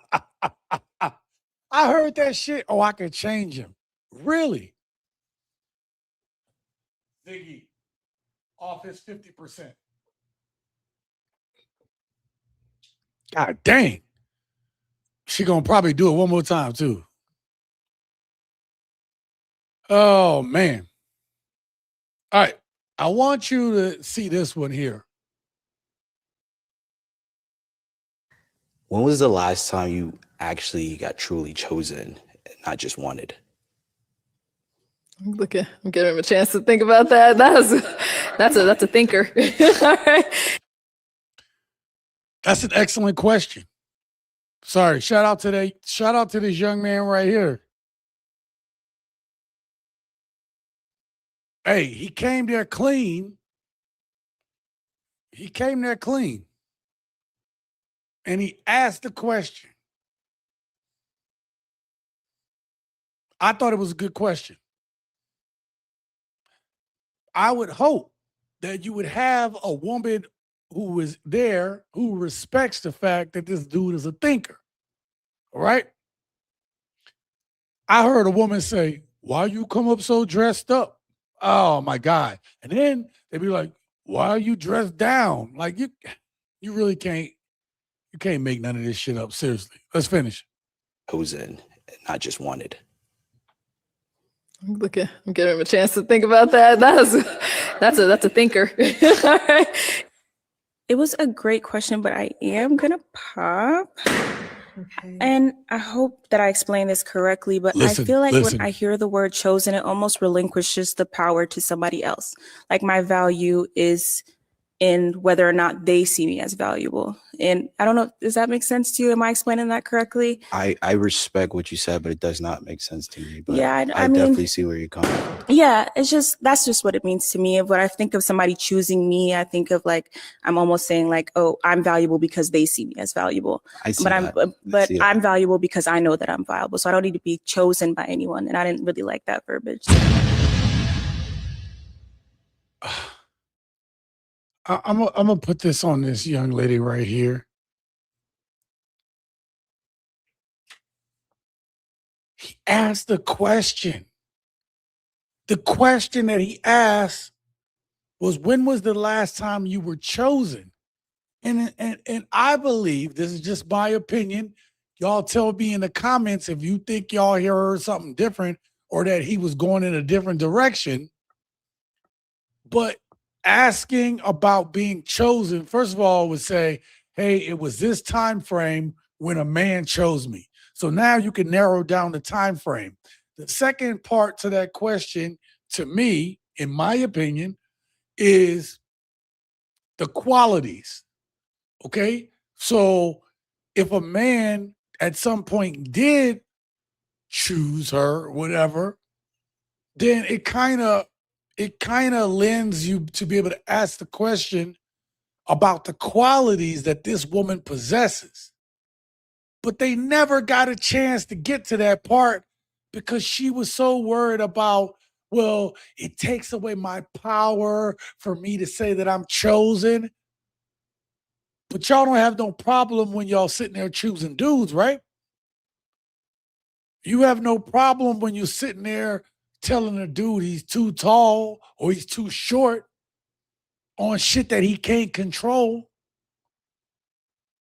Speaker 1: heard that shit. Oh, I can change him. Really? Ziggy, off his 50%. God dang. She gonna probably do it one more time too. Oh man. All right. I want you to see this one here.
Speaker 16: When was the last time you actually got truly chosen and not just wanted?
Speaker 17: Look at, I'm giving him a chance to think about that. That's a thinker. All right.
Speaker 1: That's an excellent question. Sorry, shout out to this young man right here. Hey, he came there clean. And he asked the question. I thought it was a good question. I would hope that you would have a woman who is there who respects the fact that this dude is a thinker. All right? I heard a woman say, "Why you come up so dressed up?" Oh my God. And then they'd be like, "Why are you dressed down?" Like you really can't make none of this shit up. Seriously. Let's finish.
Speaker 16: Chosen and not just wanted.
Speaker 17: Look at, I'm giving him a chance to think about that. That's a thinker. All right.
Speaker 10: It was a great question, but I am gonna pop. Okay. And I hope that I explained this correctly, but I feel like when I hear the word chosen, it almost relinquishes the power to somebody else. Like my value is in whether or not they see me as valuable. And I don't know, does that make sense to you? Am I explaining that correctly?
Speaker 16: I respect what you said, but it does not make sense to me. But
Speaker 10: yeah,
Speaker 16: I mean, definitely see where you're coming from.
Speaker 10: Yeah, that's just what it means to me. When I think of somebody choosing me, I think of like, I'm almost saying like, oh, I'm valuable because they see me as valuable. I'm valuable because I know that I'm valuable. So I don't need to be chosen by anyone. And I didn't really like that verbiage.
Speaker 1: I'm gonna put this on this young lady right here. He asked a question. The question that he asked was, when was the last time you were chosen? And I believe, this is just my opinion, y'all tell me in the comments if you think y'all heard something different or that he was going in a different direction. But asking about being chosen, first of all, would say, hey, it was this time frame when a man chose me. So now you can narrow down the time frame. The second part to that question, to me, in my opinion, is the qualities. Okay? So if a man at some point did choose her, whatever, then it kind of lends you to be able to ask the question about the qualities that this woman possesses. But they never got a chance to get to that part because she was so worried about, well, it takes away my power for me to say that I'm chosen. But y'all don't have no problem when y'all sitting there choosing dudes, right? You have no problem when you're sitting there telling a dude he's too tall or he's too short on shit that he can't control.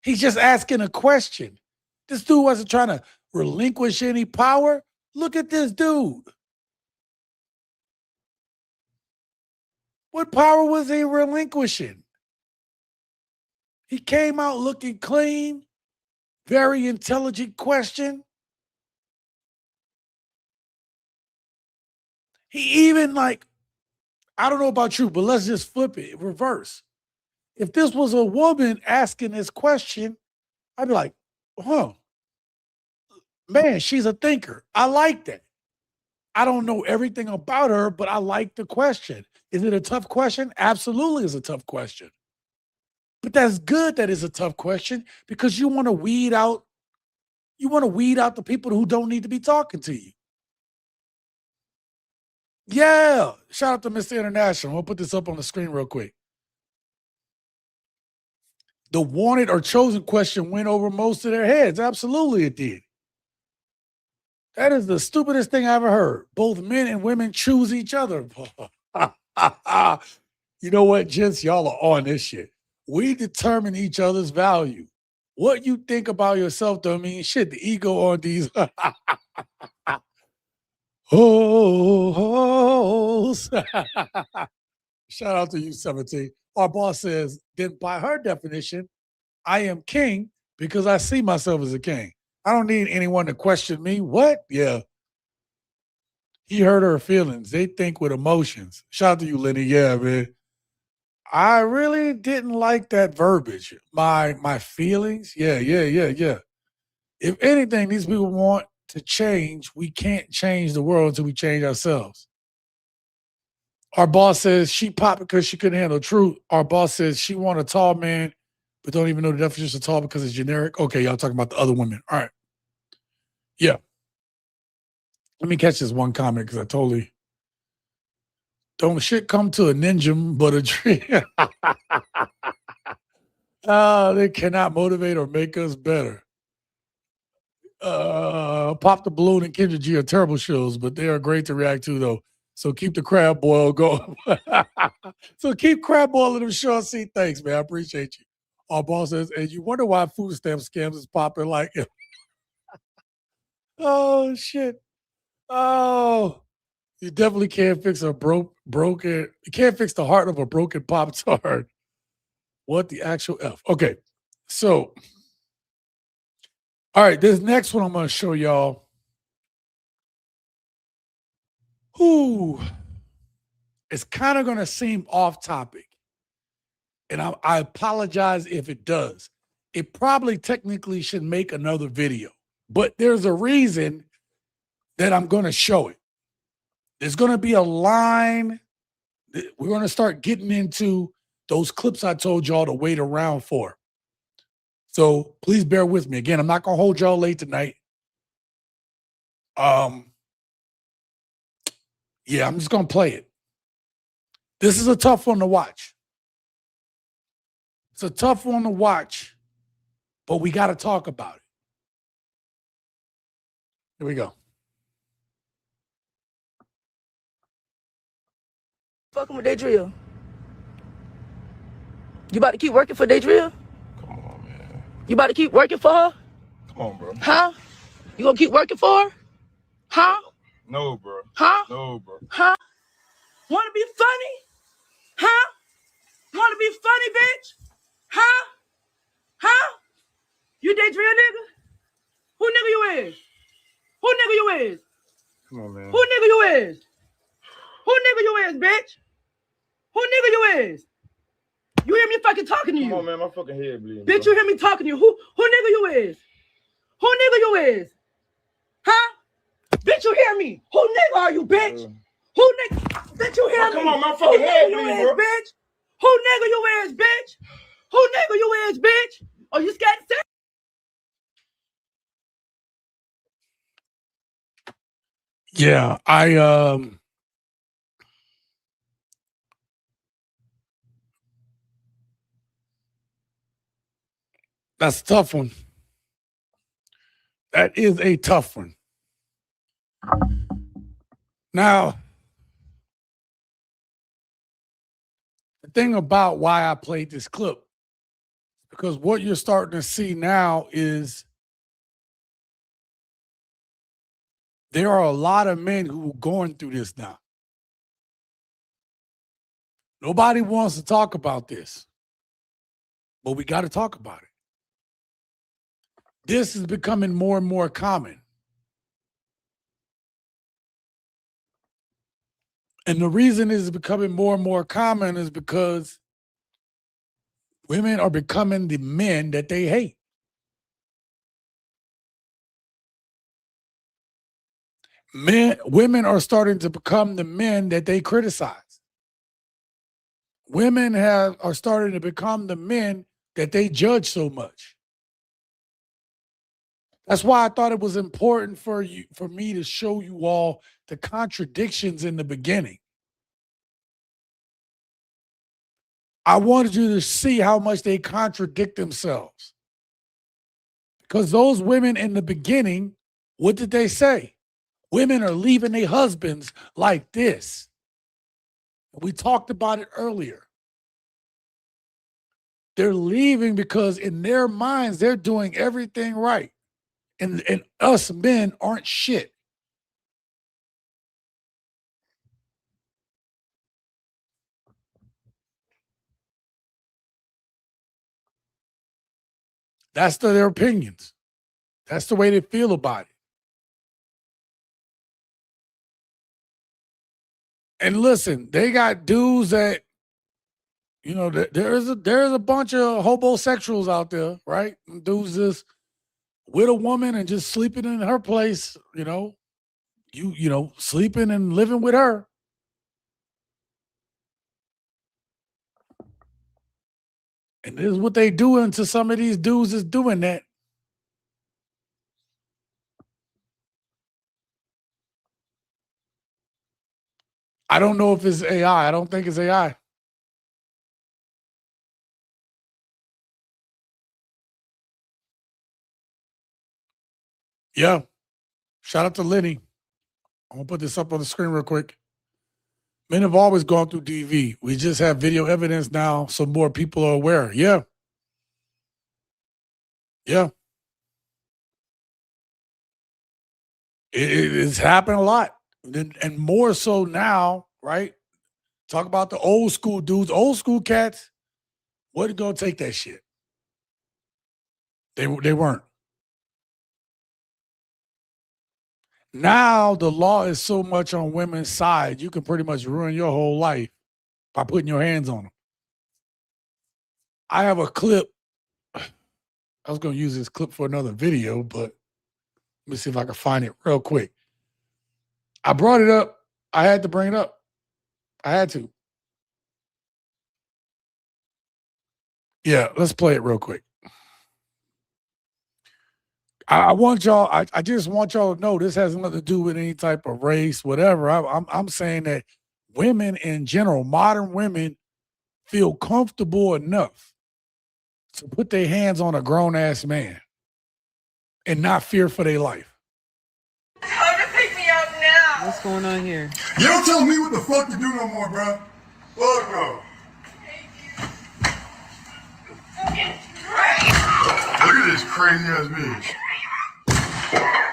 Speaker 1: He's just asking a question. This dude wasn't trying to relinquish any power. Look at this dude. What power was he relinquishing? He came out looking clean, very intelligent question. He even like, I don't know about you, but let's just flip it, reverse. If this was a woman asking this question, I'd be like, huh, man, she's a thinker. I like that. I don't know everything about her, but I like the question. Is it a tough question? Absolutely, it's a tough question. But that's good that it's a tough question because you want to weed out the people who don't need to be talking to you. Yeah. Shout out to Mr. International. I'll put this up on the screen real quick. The wanted or chosen question went over most of their heads. Absolutely it did. That is the stupidest thing I ever heard. Both men and women choose each other. You know what, gents? Y'all are on this shit. We determine each other's value. What you think about yourself don't mean shit. The ego on these hoes. Shout out to you, 17. Our boss says, then by her definition, I am king because I see myself as a king. I don't need anyone to question me. What? Yeah. He hurt her feelings. They think with emotions. Shout out to you, Lenny. Yeah, man. I really didn't like that verbiage. My feelings. Yeah. If anything, these people want to change. We can't change the world until we change ourselves. Our boss says she popped because she couldn't handle truth. Our boss says she want a tall man, but don't even know the definition of tall because it's generic. Okay, y'all talking about the other women. All right. Yeah. Let me catch this one comment because I totally don't shit come to a ninja but a tree. They cannot motivate or make us better. Pop the Balloon and Kendra G are terrible shows, but they are great to react to though. So keep the crab boil going. So keep crab boiling them short seat. Thanks, man. I appreciate you. Our boss says, and you wonder why food stamp scams is popping like oh shit. Oh, you definitely can't fix a broken. You can't fix the heart of a broken Pop-Tart. What the actual F? Okay, so all right, this next one I'm going to show y'all. Ooh, it's kind of going to seem off topic, and I apologize if it does. It probably technically should make another video, but there's a reason that I'm going to show it. There's going to be a line. We're going to start getting into those clips I told y'all to wait around for. So please bear with me. Again, I'm not going to hold y'all late tonight. Yeah, I'm just going to play it. This is a tough one to watch. It's a tough one to watch, but we got to talk about it. Here we go.
Speaker 18: Fucking with Daydrill. You about to keep working for Daydrill?
Speaker 12: Come on, man.
Speaker 18: You about to keep working for her?
Speaker 12: Come on, bro.
Speaker 18: Huh? You gonna keep working for her? Huh?
Speaker 12: No, bro.
Speaker 18: Huh?
Speaker 12: No, bro.
Speaker 18: Huh? Wanna be funny? Huh? Wanna be funny, bitch? Huh? Huh? You Daydrill nigga? Who nigga you is? Who nigga you is?
Speaker 12: Come on, man.
Speaker 18: Who nigga you is? Who nigga you is, bitch? Who nigga you is? You hear me fucking talking to you?
Speaker 12: Come on, man. My fucking head bleeding.
Speaker 18: Bitch, you hear me talking to you? Who nigga you is? Who nigga you is? Huh? Bitch, you hear me? Who nigga are you, bitch? Who nigga? Bitch, you hear me?
Speaker 12: Come on, my fucking head
Speaker 18: Who nigga you
Speaker 12: bleeding,
Speaker 18: is,
Speaker 12: bro.
Speaker 18: bitch? Who nigga you is, bitch? Who nigga you is, bitch? Are you scared to say?
Speaker 1: Yeah, that's a tough one. That is a tough one. Now, the thing about why I played this clip, because what you're starting to see now is there are a lot of men who are going through this now. Nobody wants to talk about this, but we got to talk about it. This is becoming more and more common. And the reason it's becoming more and more common is because women are becoming the men that they hate. Women are starting to become the men that they criticize. Women are starting to become the men that they judge so much. That's why I thought it was important for me to show you all the contradictions in the beginning. I wanted you to see how much they contradict themselves. Because those women in the beginning, what did they say? Women are leaving their husbands like this. We talked about it earlier. They're leaving because in their minds, they're doing everything right. And us men aren't shit. That's their opinions. That's the way they feel about it. And listen, they got dudes that, you know, there's a bunch of homosexuals out there, right? Dudes just with a woman and just sleeping in her place, you know, sleeping and living with her. And this is what they doing to some of these dudes is doing that. I don't know if it's AI. I don't think it's AI. Yeah. Shout out to Lenny. I'm going to put this up on the screen real quick. Men have always gone through DV. We just have video evidence now, so more people are aware. Yeah. Yeah. It's happened a lot. And more so now, right? Talk about the old school dudes, old school cats. Wasn't going to take that shit. They weren't. Now the law is so much on women's side, you can pretty much ruin your whole life by putting your hands on them. I have a clip. I was going to use this clip for another video, but let me see if I can find it real quick. I brought it up. I had to bring it up. I had to. Yeah, let's play it real quick. I want y'all, I just want y'all to know this has nothing to do with any type of race, whatever. I'm saying that women in general, modern women, feel comfortable enough to put their hands on a grown-ass man and not fear for their life.
Speaker 19: What's going on here?
Speaker 12: You don't tell me what the fuck to do no more, bro. Fuck no. Look at this crazy ass bitch.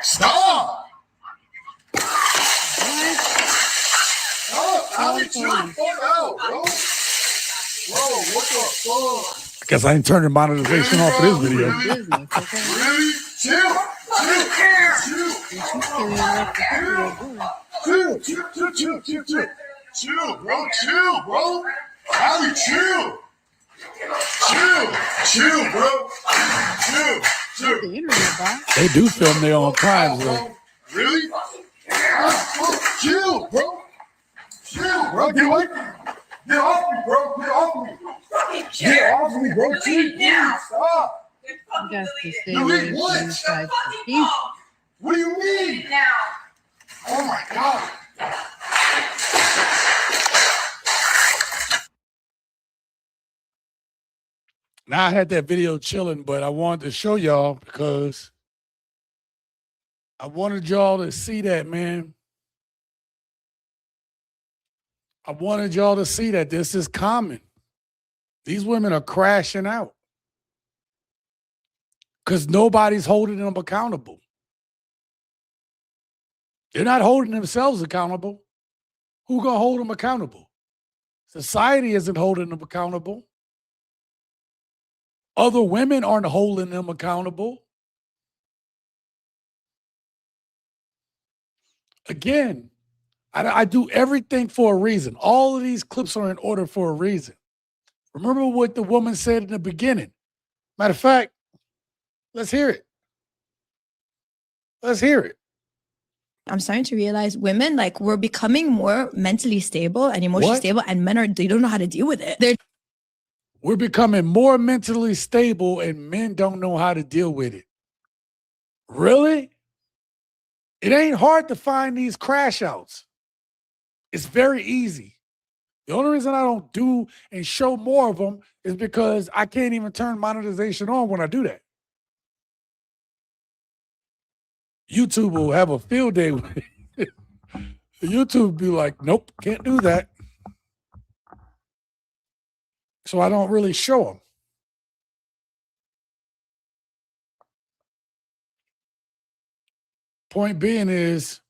Speaker 12: Stop! I'll be chill the fuck out, bro. Bro, what the fuck?
Speaker 1: I guess I ain't turning monetization off for this video.
Speaker 12: Really? Chill! Chill, bro. Chill, bro. Allie, chill. Chill, bro. Chill.
Speaker 1: They do film their own crimes, though.
Speaker 12: Really? Chill, bro. Chill, bro. Get away. Get off me, bro. Get off me. Get off me, bro. Chill. Stop.
Speaker 19: You guys can stay away from these types of people.
Speaker 12: What do you mean? Oh my God.
Speaker 1: Now I had that video chilling, but I wanted to show y'all because I wanted y'all to see that, man. I wanted y'all to see that this is common. These women are crashing out because nobody's holding them accountable. They're not holding themselves accountable. Who gonna hold them accountable? Society isn't holding them accountable. Other women aren't holding them accountable. Again, I do everything for a reason. All of these clips are in order for a reason. Remember what the woman said in the beginning. Matter of fact, let's hear it. Let's hear it.
Speaker 3: I'm starting to realize women, like, we're becoming more mentally stable and emotionally
Speaker 1: What?
Speaker 3: stable, and men they don't know how to deal with it.
Speaker 1: We're becoming more mentally stable and men don't know how to deal with it. Really? It ain't hard to find these crash outs. It's very easy. The only reason I don't do and show more of them is because I can't even turn monetization on when I do that. YouTube will have a field day with it. YouTube be like, nope, can't do that. So I don't really show them. Point being is,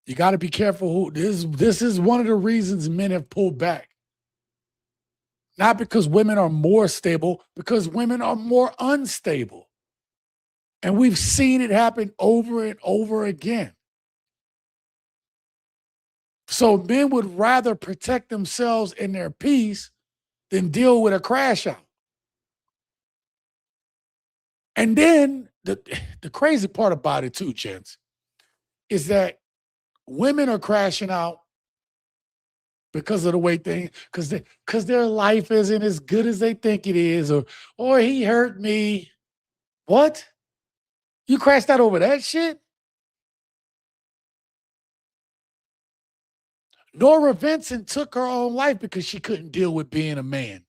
Speaker 1: you got to be careful who this is one of the reasons men have pulled back. Not because women are more stable, because women are more unstable. And we've seen it happen over and over again. So men would rather protect themselves and their peace than deal with a crash out. And then the crazy part about it too, gents, is that women are crashing out because of the way things, because their life isn't as good as they think it is, or he hurt me. What? You crashed out over that shit? Nora Vincent took her own life because she couldn't deal with being a man.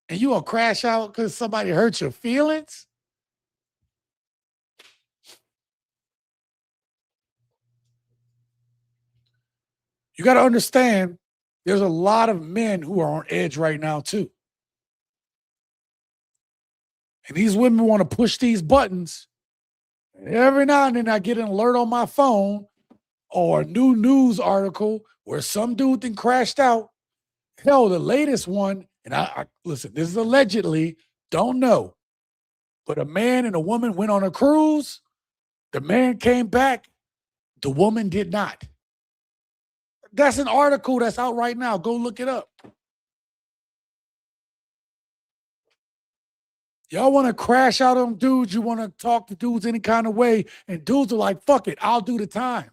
Speaker 1: And you gonna crash out because somebody hurt your feelings? You got to understand, there's a lot of men who are on edge right now too. And these women want to push these buttons. And every now and then I get an alert on my phone or a new news article where some dude then crashed out. Hell, the latest one, and I listen, this is allegedly, don't know. But a man and a woman went on a cruise. The man came back. The woman did not. That's an article that's out right now. Go look it up. Y'all want to crash out on dudes. You want to talk to dudes any kind of way. And dudes are like, fuck it. I'll do the time.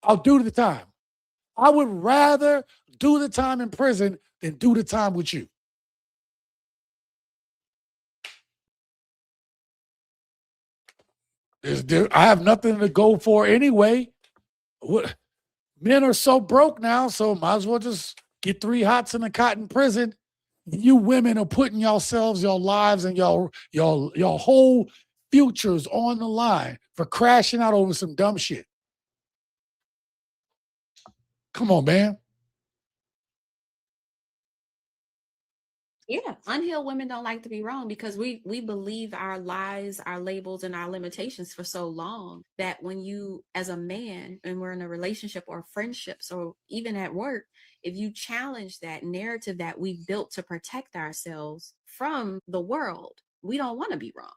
Speaker 1: I'll do the time. I would rather do the time in prison than do the time with you. I have nothing to go for anyway. Men are so broke now, so might as well just get 3 hots in a cotton prison. You women are putting yourselves, your lives, and your whole futures on the line for crashing out over some dumb shit. Come on, man.
Speaker 20: Yeah, unhealed women don't like to be wrong because we believe our lies, our labels, and our limitations for so long that when you, as a man, and we're in a relationship or friendships or even at work, if you challenge that narrative that we've built to protect ourselves from the world, we don't want to be wrong.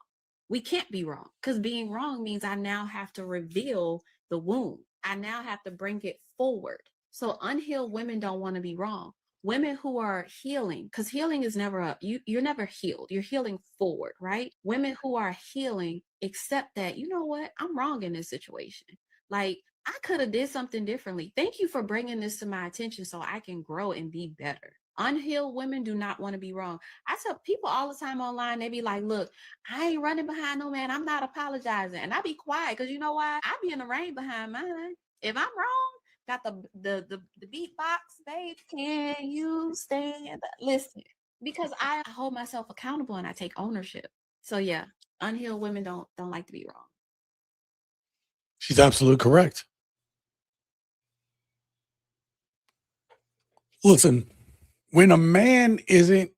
Speaker 20: We can't be wrong because being wrong means I now have to reveal the wound. I now have to bring it forward. So unhealed women don't want to be wrong. Women who are healing, because healing is never up. You're never healed. You're healing forward, right? Women who are healing accept that, you know what? I'm wrong in this situation. Like, I could have did something differently. Thank you for bringing this to my attention so I can grow and be better. Unhealed women do not want to be wrong. I tell people all the time online, they be like, look, I ain't running behind no man. I'm not apologizing. And I be quiet because you know why? I be in the rain behind mine. If I'm wrong, got the beatbox, babe. Can you stand? Listen, because I hold myself accountable and I take ownership. So yeah, unhealed women don't like to be wrong.
Speaker 1: She's absolutely correct. Listen, when a man isn't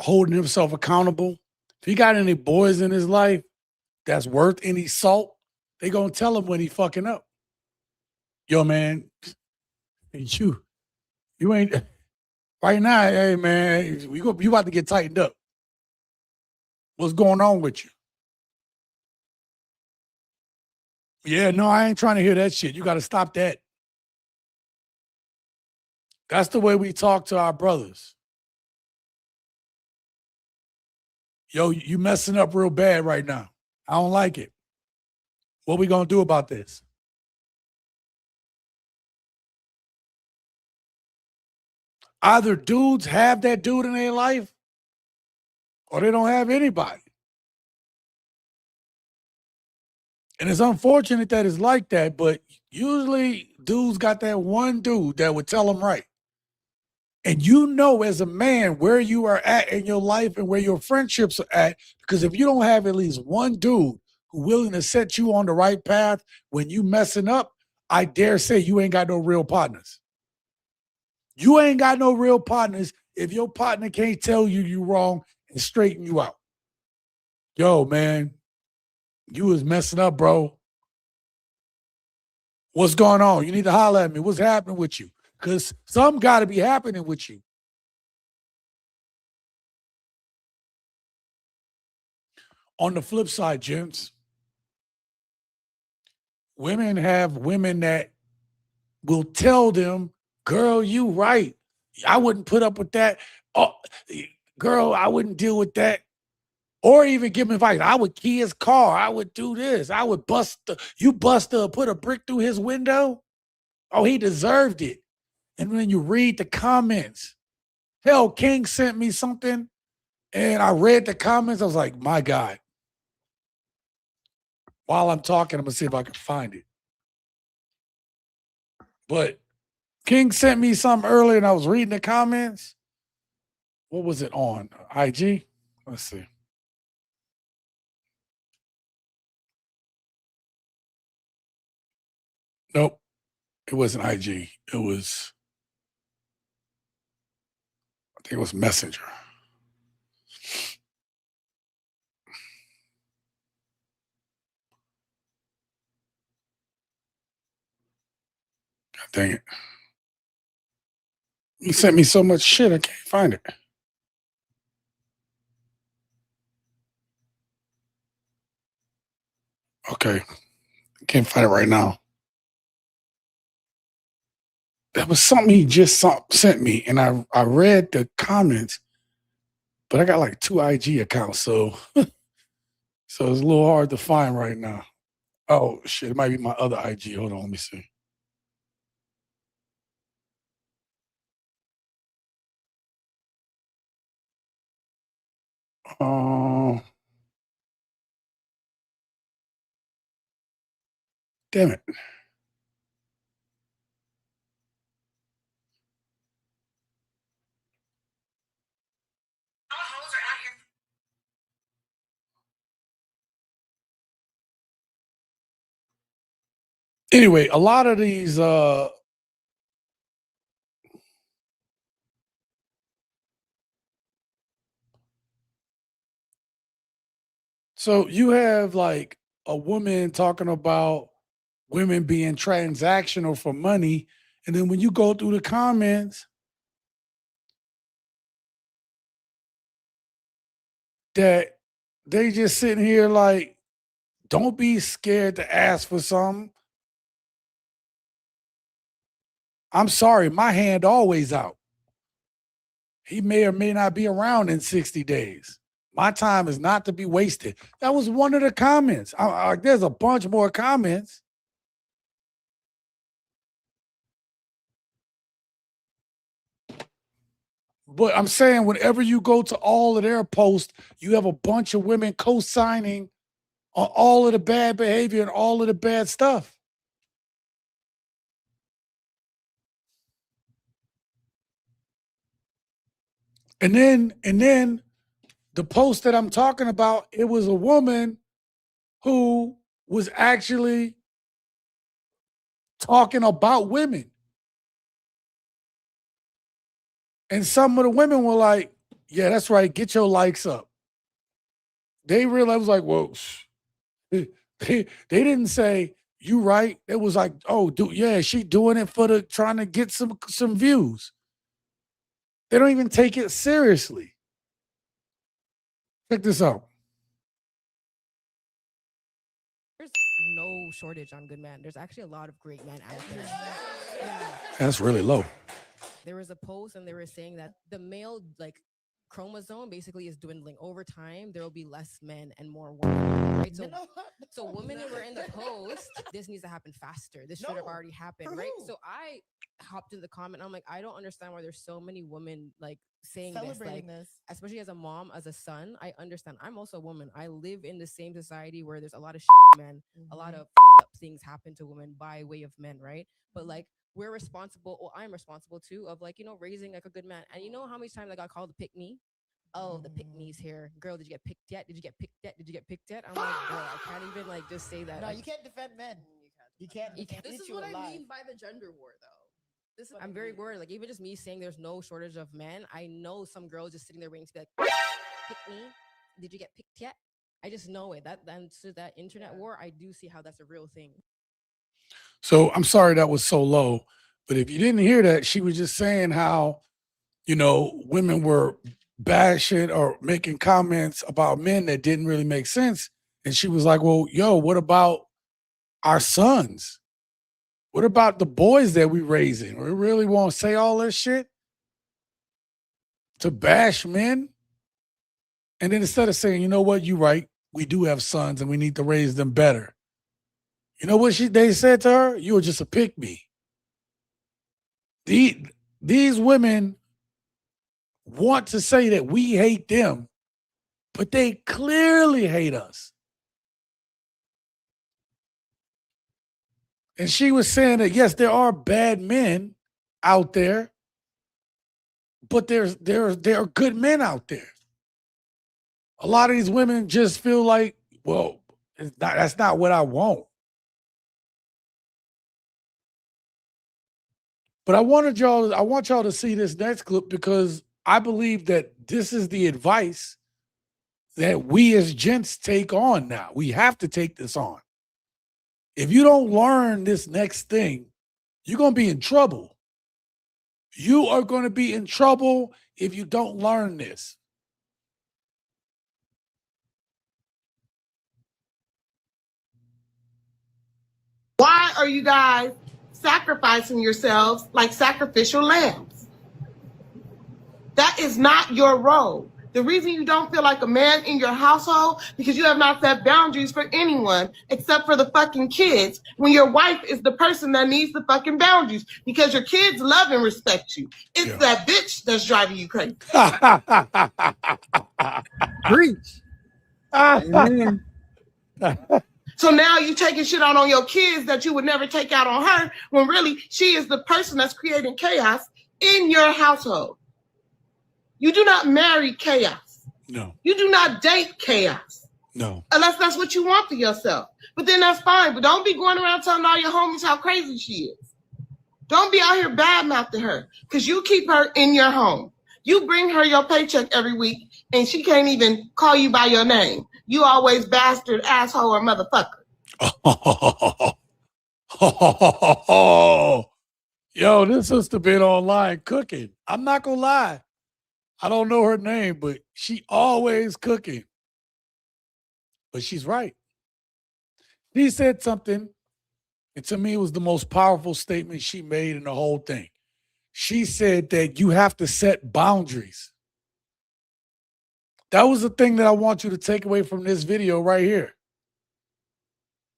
Speaker 1: holding himself accountable, if he got any boys in his life that's worth any salt, they gonna tell him when he fucking up. Yo, man, you ain't right now. Hey, man, you about to get tightened up. What's going on with you? Yeah, no, I ain't trying to hear that shit. You got to stop that. That's the way we talk to our brothers. Yo, you messing up real bad right now. I don't like it. What we gonna do about this? Either dudes have that dude in their life or they don't have anybody. And it's unfortunate that it's like that, but usually dudes got that one dude that would tell them right. And you know as a man where you are at in your life and where your friendships are at, because if you don't have at least one dude who willing to set you on the right path when you messing up, I dare say you ain't got no real partners. You ain't got no real partners if your partner can't tell you you wrong and straighten you out. Yo, man, you was messing up, bro. What's going on? You need to holler at me. What's happening with you? Because something got to be happening with you. On the flip side, gents, women have women that will tell them, girl, you right. I wouldn't put up with that. Oh, girl, I wouldn't deal with that. Or even give him advice. I would key his car. I would do this. I would put a brick through his window. Oh, he deserved it. And when you read the comments, hell, King sent me something and I read the comments. I was like, my God. While I'm talking, I'm going to see if I can find it. But King sent me something earlier and I was reading the comments. What was it on? IG? Let's see. Nope. It wasn't IG. I think it was Messenger. God dang it. He sent me so much shit, I can't find it. Okay. I can't find it right now. That was something he just sent me, and I read the comments, but I got like 2 IG accounts, so it's a little hard to find right now. Oh, shit, it might be my other IG. Hold on, let me see. Damn it. Anyway, a lot of these so you have like a woman talking about women being transactional for money, and then when you go through the comments, that they just sitting here like, don't be scared to ask for something. I'm sorry, my hand always out. He may or may not be around in 60 days. My time is not to be wasted. That was one of the comments. There's a bunch more comments. But I'm saying whenever you go to all of their posts, you have a bunch of women co-signing on all of the bad behavior and all of the bad stuff. And then the post that I'm talking about, it was a woman who was actually talking about women. And some of the women were like, yeah, that's right. Get your likes up. They realized like, well, they didn't say you right. It was like, oh, yeah, she doing it for trying to get some views. They don't even take it seriously. Check this out.
Speaker 21: There's no shortage on good men. There's actually a lot of great men out there. Yeah.
Speaker 1: That's really low.
Speaker 21: There was a post and they were saying that the male chromosome basically is dwindling over time. There will be less men and more women, right? So women who were in the post, this needs to happen faster. This should have already happened, right? So I hopped in the comment. I'm like, I don't understand why there's so many women saying this, especially as a mom, as a son. I understand. I'm also a woman. I live in the same society where there's a lot of men, a lot of up things happen to women by way of men, right? But we're responsible, or I'm responsible too, of raising a good man. And you know how many times I got called the pick me? Oh, the pick me's here. Girl, did you get picked yet? Did you get picked yet? Did you get picked yet? I'm like, girl, I can't even just say that.
Speaker 22: No, you can't defend men. You can't.
Speaker 21: This is what I mean by the gender war, though. I'm very worried. Even just me saying there's no shortage of men, I know some girls just sitting there waiting to be like, pick me. Did you get picked yet? I just know it. That internet war, I do see how that's a real thing.
Speaker 1: So I'm sorry that was so low, but if you didn't hear that, she was just saying how, women were bashing or making comments about men that didn't really make sense. And she was like, well, what about our sons? What about the boys that we raising? We really want to say all this shit to bash men? And then instead of saying, you know what, you're right, we do have sons and we need to raise them better. You know what they said to her? You were just a pick me. These women want to say that we hate them, but they clearly hate us. And she was saying that, yes, there are bad men out there, but there are good men out there. A lot of these women just feel like, well, that's not what I want. But I want y'all to see this next clip because I believe that this is the advice that we as gents take on now. We have to take this on. If you don't learn this next thing, you're going to be in trouble. You are going to be in trouble if you don't learn this.
Speaker 23: Why are you guys sacrificing yourselves like sacrificial lambs? That is not your role. The reason you don't feel like a man in your household, because you have not set boundaries for anyone except for the fucking kids, when your wife is the person that needs the fucking boundaries, because your kids love and respect you. It's that bitch that's driving you crazy.
Speaker 1: Preach.
Speaker 23: Amen. So now you taking shit out on your kids that you would never take out on her, when really she is the person that's creating chaos in your household. You do not marry chaos.
Speaker 1: No.
Speaker 23: You do not date chaos.
Speaker 1: No.
Speaker 23: Unless that's what you want for yourself. But then that's fine. But don't be going around telling all your homies how crazy she is. Don't be out here bad-mouthing her, because you keep her in your home. You bring her your paycheck every week, and she can't even call you by your name. You always bastard, asshole, or motherfucker.
Speaker 1: Yo, this sister been online cooking. I'm not going to lie. I don't know her name, but she always cooking. But she's right. She said something, and to me it was the most powerful statement she made in the whole thing. She said that you have to set boundaries. That was the thing that I want you to take away from this video right here.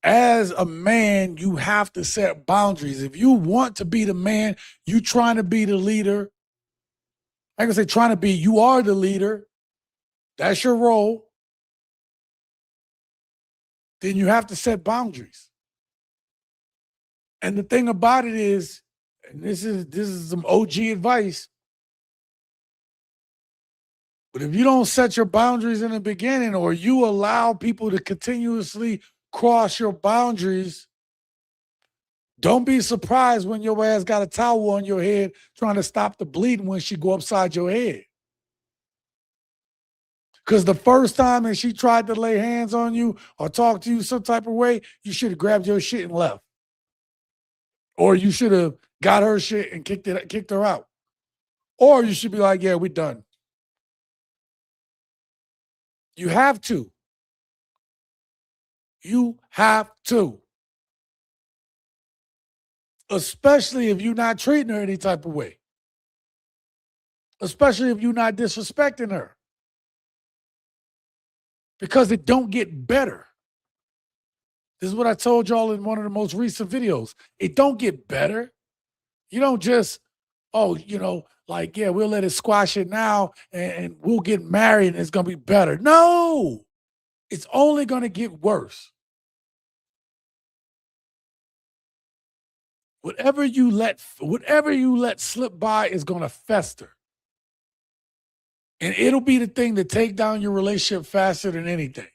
Speaker 1: As a man, you have to set boundaries. If you want to be the man, you trying to be the leader. I can say trying to be, you are the leader. That's your role. Then you have to set boundaries. And the thing about it is, and this is some OG advice, but if you don't set your boundaries in the beginning, or you allow people to continuously cross your boundaries, Don't be surprised when your ass got a towel on your head trying to stop the bleeding when she go upside your head. Because the first time that she tried to lay hands on you or talk to you some type of way, you should have grabbed your shit and left. Or you should have got her shit and kicked her out. Or you should be like, yeah, we're done. You have to. You have to. Especially if you're not treating her any type of way. Especially if you're not disrespecting her. Because it don't get better. This is what I told y'all in one of the most recent videos. It don't get better. You don't just, we'll let it squash it now and we'll get married and it's going to be better. No, it's only going to get worse. Whatever you let slip by is going to fester. And it'll be the thing to take down your relationship faster than anything.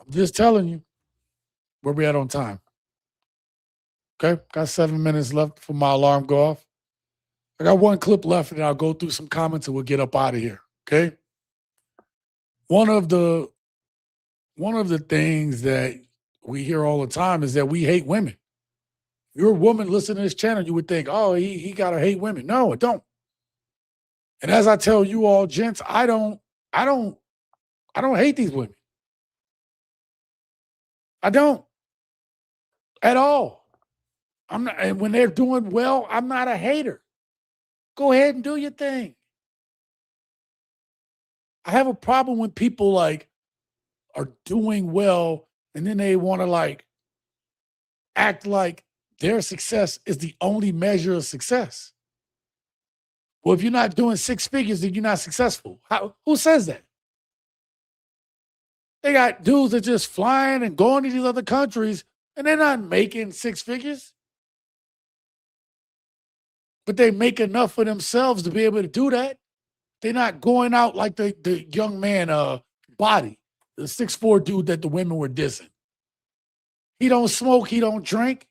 Speaker 1: I'm just telling you where we at on time. Okay, got 7 minutes left before my alarm go off. I got one clip left and I'll go through some comments and we'll get up out of here. Okay. One of the things that we hear all the time is that we hate women. If you're a woman listening to this channel, you would think, oh, he gotta hate women. No, it don't. And as I tell you all, gents, I don't hate these women. I don't at all. I'm not, and when they're doing well, I'm not a hater. Go ahead and do your thing. I have a problem when people like are doing well and then they want to act like their success is the only measure of success. Well, if you're not doing 6 figures, then you're not successful. Who says that? They got dudes that just flying and going to these other countries and they're not making 6 figures. But they make enough for themselves to be able to do that. They're not going out like the young man Body, the 6'4" dude that the women were dissing. He don't smoke, he don't drink.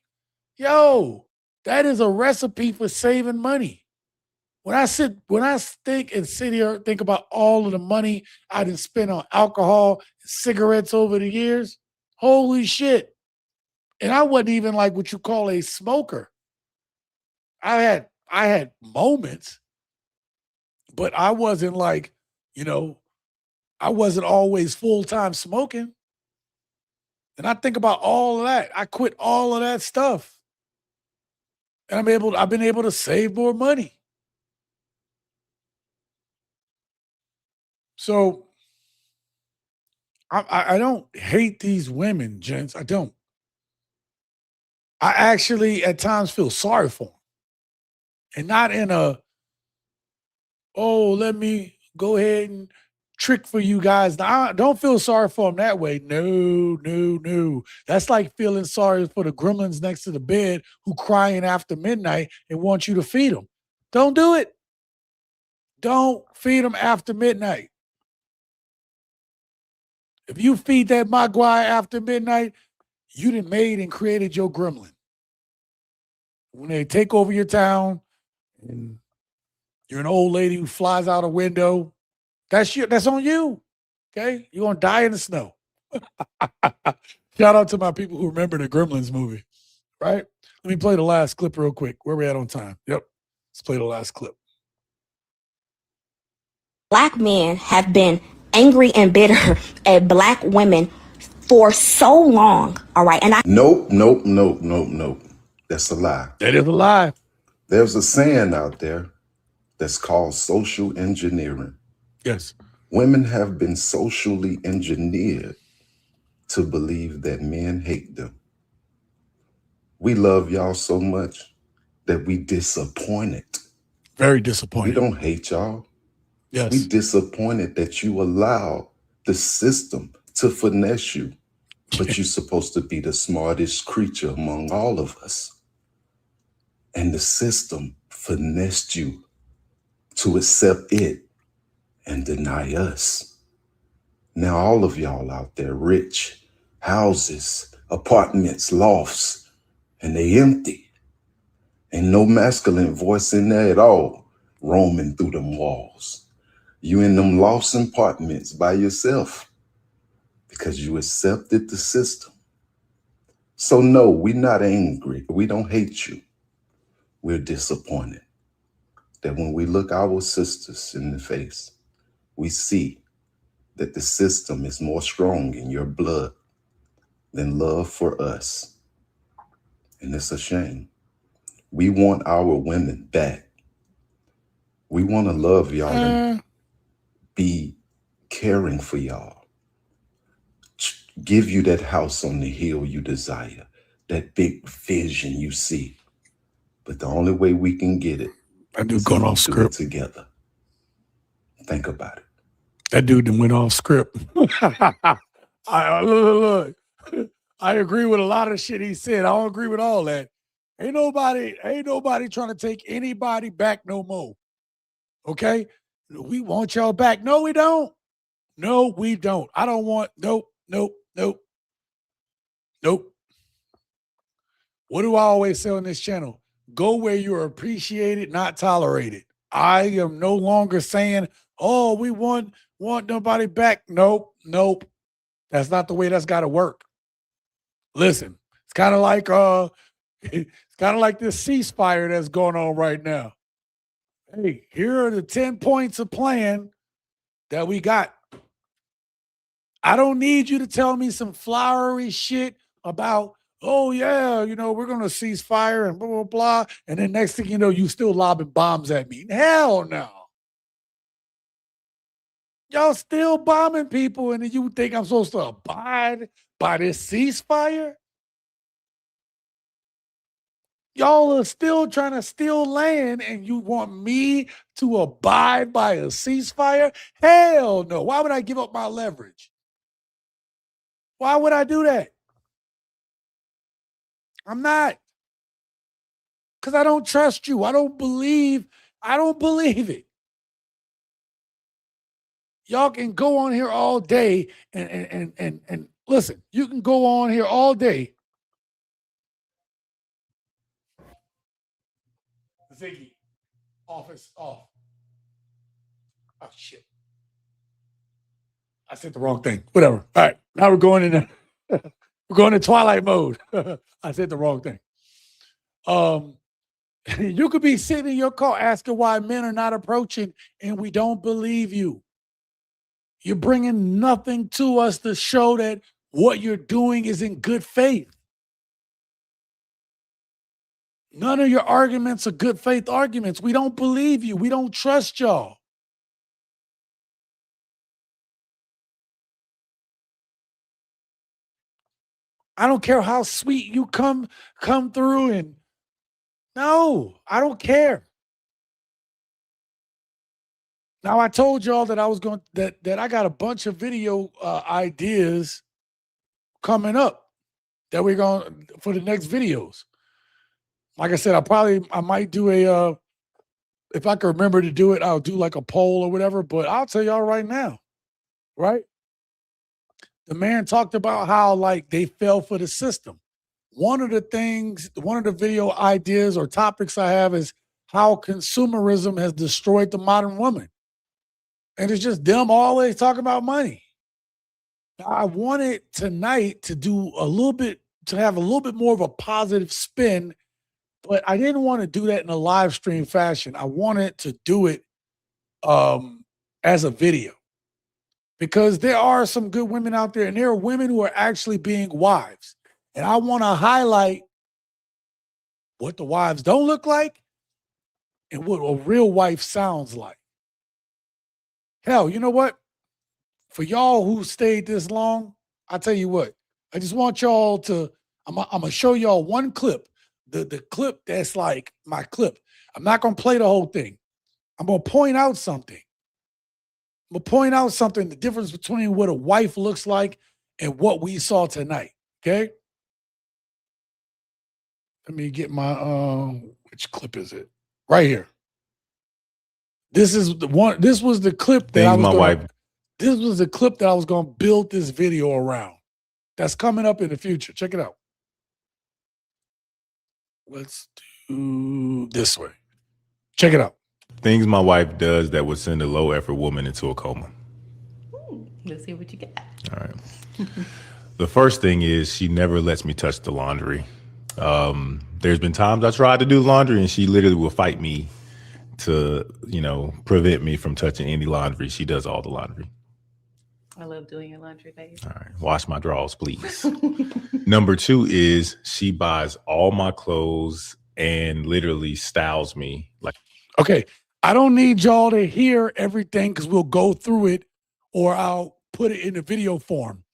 Speaker 1: Yo, that is a recipe for saving money. When I think about all of the money I done spent on alcohol and cigarettes over the years, holy shit. And I wasn't even like what you call a smoker. I had moments, but I wasn't I wasn't always full-time smoking. And I think about all of that. I quit all of that stuff. And I've been able to save more money. So I don't hate these women, gents. I don't. I actually at times feel sorry for them. And not in let me go ahead and trick for you guys. Now, I don't feel sorry for them that way. No. That's like feeling sorry for the gremlins next to the bed who crying after midnight and want you to feed them. Don't do it. Don't feed them after midnight. If you feed that Mogwai after midnight, you done made and created your gremlin. When they take over your town and you're an old lady who flies out a window, that's on you. Okay? You're going to die in the snow. Shout out to my people who remember the Gremlins movie, right? Let me play the last clip real quick. Where we at on time? Yep. Let's play the last clip.
Speaker 2: Black men have been angry and bitter at black women for so long, all right? And
Speaker 4: Nope. That's a lie.
Speaker 1: That is a lie.
Speaker 4: There's a saying out there that's called social engineering.
Speaker 1: Yes.
Speaker 4: Women have been socially engineered to believe that men hate them. We love y'all so much that we disappointed.
Speaker 1: Very disappointed.
Speaker 4: We don't hate y'all.
Speaker 1: Yes.
Speaker 4: We disappointed that you allow the system to finesse you, but you're supposed to be the smartest creature among all of us. And the system finessed you to accept it and deny us. Now all of y'all out there, rich, houses, apartments, lofts, and they empty. Ain't no masculine voice in there at all, roaming through them walls. You in them lofts and apartments by yourself because you accepted the system. So no, we're not angry. We don't hate you. We're disappointed that when we look our sisters in the face, we see that the system is more strong in your blood than love for us. And it's a shame. We want our women back. We want to love y'all and be caring for y'all. Give you that house on the hill you desire, that big vision you see. But the only way we can get it is
Speaker 1: going
Speaker 4: if
Speaker 1: off
Speaker 4: we do
Speaker 1: script.
Speaker 4: it together. Think about it.
Speaker 1: That dude done went off script. Look. I agree with a lot of shit he said. I don't agree with all that. Ain't nobody trying to take anybody back no more. Okay? We want y'all back. No, we don't. No, we don't. I don't want, nope. What do I always say on this channel? Go where you're appreciated, not tolerated. I am no longer saying, oh, we want nobody back. Nope. That's not the way that's got to work. Listen, it's kind of like this ceasefire that's going on right now. Hey, here are the 10 points of plan that we got. I don't need you to tell me some flowery shit about, oh yeah, we're gonna cease fire and blah blah blah. And then next thing you know, you still lobbing bombs at me. Hell no. Y'all still bombing people, and then you think I'm supposed to abide by this ceasefire? Y'all are still trying to steal land and you want me to abide by a ceasefire? Hell no. Why would I give up my leverage? Why would I do that? I'm not. Because I don't trust you. I don't believe it. Y'all can go on here all day and listen, you can go on here all day. Ziggy, office off. Oh shit. I said the wrong thing. Whatever. All right. Now we're going in we're going to Twilight mode. I said the wrong thing. You could be sitting in your car asking why men are not approaching and we don't believe you. You're bringing nothing to us to show that what you're doing is in good faith. None of your arguments are good faith arguments. We don't believe you. We don't trust y'all. I don't care how sweet you come through and no, I don't care. Now I told y'all that I was going that I got a bunch of video ideas coming up that we're going for the next videos. Like I said, I might do a if I can remember to do it, I'll do like a poll or whatever, but I'll tell y'all right now, right? The man talked about how like they fell for the system. One of the video ideas or topics I have is how consumerism has destroyed the modern woman. And it's just them always talking about money. I wanted tonight to have a little bit more of a positive spin, but I didn't want to do that in a live stream fashion. I wanted to do it as a video. Because there are some good women out there, and there are women who are actually being wives. And I want to highlight what the wives don't look like and what a real wife sounds like. Hell, you know what? For y'all who stayed this long, I'll tell you what. I just want y'all to, I'm going to show y'all one clip. The clip that's like my clip. I'm not going to play the whole thing. I'm going to point out something. The difference between what a wife looks like and what we saw tonight, okay? Let me get my, which clip is it? Right here. This was the clip that I was going to build this video around. that's coming up in the future. Check it out. Let's do this way. Check it out.
Speaker 5: Things my wife does that would send a low effort woman into a coma.
Speaker 6: Let's see what you got.
Speaker 5: All right. The first thing is she never lets me touch the laundry. There's been times I tried to do laundry and she literally will fight me to, prevent me from touching any laundry. She does all the laundry.
Speaker 6: I love doing your laundry, babe.
Speaker 5: All right. Wash my drawers, please. Number 2 is she buys all my clothes and literally styles me.
Speaker 1: Okay. I don't need y'all to hear everything because we'll go through it or I'll put it in a video form.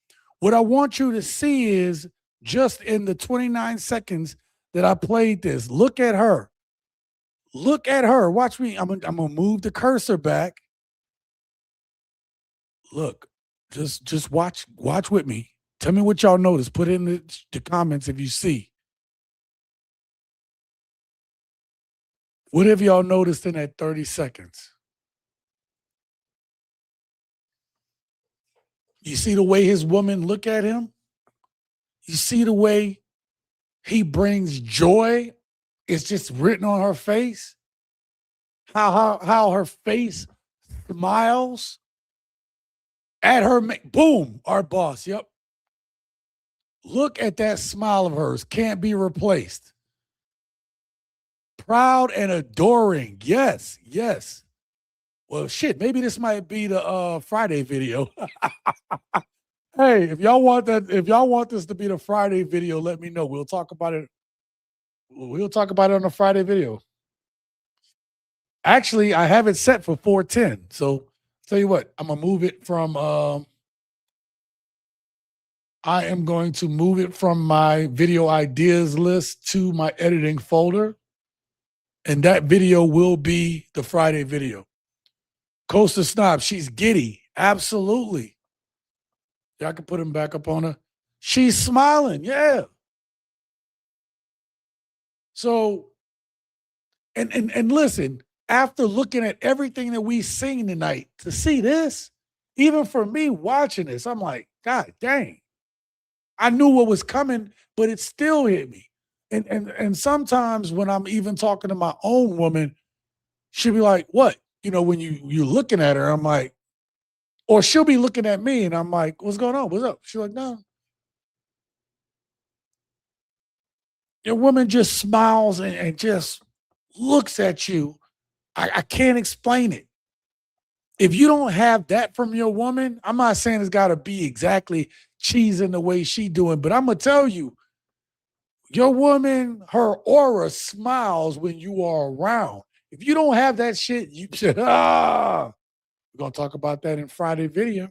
Speaker 1: What I want you to see is just in the 29 seconds that I played this, look at her. Look at her. Watch me. I'm gonna move the cursor back. Look, just watch with me. Tell me what y'all notice. Put it in the comments if you see. What have y'all noticed in that 30 seconds? You see the way his woman look at him? You see the way he brings joy? It's just written on her face. How her face smiles at her. Boom, our boss. Yep. Look at that smile of hers. Can't be replaced. Proud and adoring. Yes, yes. Well, shit, maybe this might be the Friday video. Hey, if y'all want this to be the Friday video, let me know. We'll talk about it. We'll talk about it on the Friday video. Actually, I have it set for 4:10. So tell you what, I'm gonna move it from I am going to move it from my video ideas list to my editing folder. And that video will be the Friday video. Costa Snob, she's giddy. Absolutely. Y'all can put him back up on her. She's smiling. Yeah. So, and listen, after looking at everything that we've seen tonight, to see this, even for me watching this, I'm like, God dang. I knew what was coming, but it still hit me. And sometimes when I'm even talking to my own woman, she'll be like, what? When you're looking at her, I'm like, or she'll be looking at me and I'm like, what's going on? What's up? She's like, no. Your woman just smiles and just looks at you. I can't explain it. If you don't have that from your woman, I'm not saying it's got to be exactly cheesing the way she doing, but I'm going to tell you, your woman, her aura smiles when you are around. If you don't have that shit, you said, we're going to talk about that in Friday video.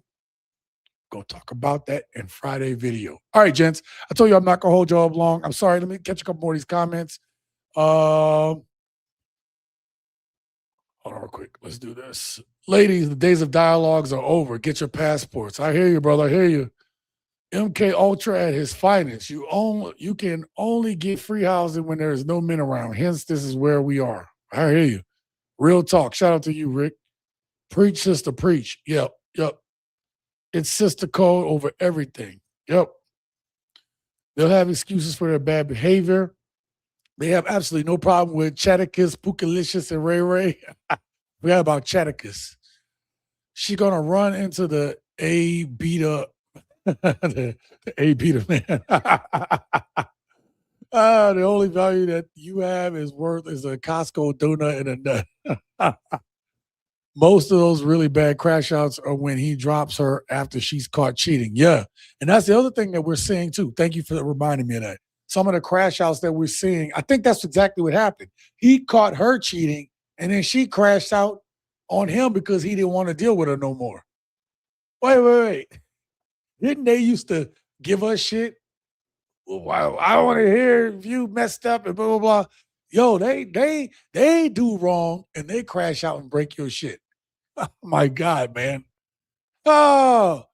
Speaker 1: Go talk about that in Friday video. All right, gents. I told you I'm not going to hold y'all up long. I'm sorry. Let me catch a couple more of these comments. Hold on real quick. Let's do this. Ladies, the days of dialogues are over. Get your passports. I hear you, brother. I hear you. MK Ultra at his finest. You can only get free housing when there is no men around. Hence, this is where we are. I hear you. Real talk. Shout out to you, Rick. Preach, sister, preach. Yep. It's sister code over everything. Yep. They'll have excuses for their bad behavior. They have absolutely no problem with Chaticus, Pookalicious, and Ray Ray. Forgot about Chaticus. She's going to run into the A beta, the A beta man. The only value that you have is a Costco donut and a nut. Most of those really bad crash outs are when he drops her after she's caught cheating. Yeah. And that's the other thing that we're seeing too. Thank you for reminding me of that. Some of the crash outs that we're seeing, I think that's exactly what happened. He caught her cheating and then she crashed out on him because he didn't want to deal with her no more. Wait. Didn't they used to give us shit? Well, I don't want to hear if you messed up and blah, blah, blah. Yo, they do wrong and they crash out and break your shit. Oh my God, man. Oh,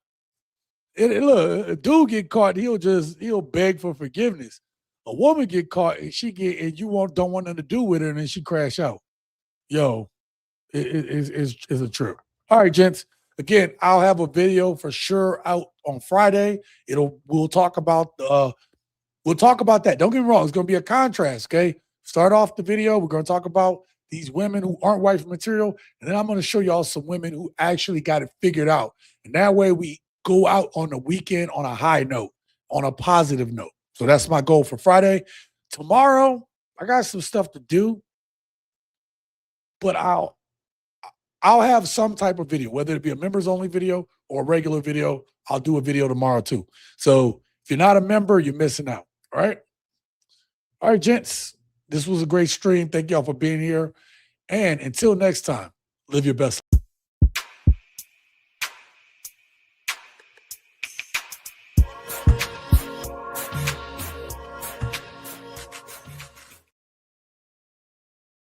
Speaker 1: look, a dude get caught, he'll beg for forgiveness. A woman get caught and you don't want nothing to do with her and then she crash out. Yo, it's a trip. All right, gents. Again, I'll have a video for sure out on Friday. We'll talk about that. Don't get me wrong, it's gonna be a contrast, okay? Start off the video. We're gonna talk about these women who aren't wife material, and then I'm gonna show y'all some women who actually got it figured out. And that way we go out on the weekend on a high note, on a positive note. So that's my goal for Friday. Tomorrow, I got some stuff to do, but I'll have some type of video, whether it be a members only video or a regular video. I'll do a video tomorrow too. So if you're not a member, you're missing out. All right. All right, gents. This was a great stream. Thank y'all for being here. And until next time, live your best life.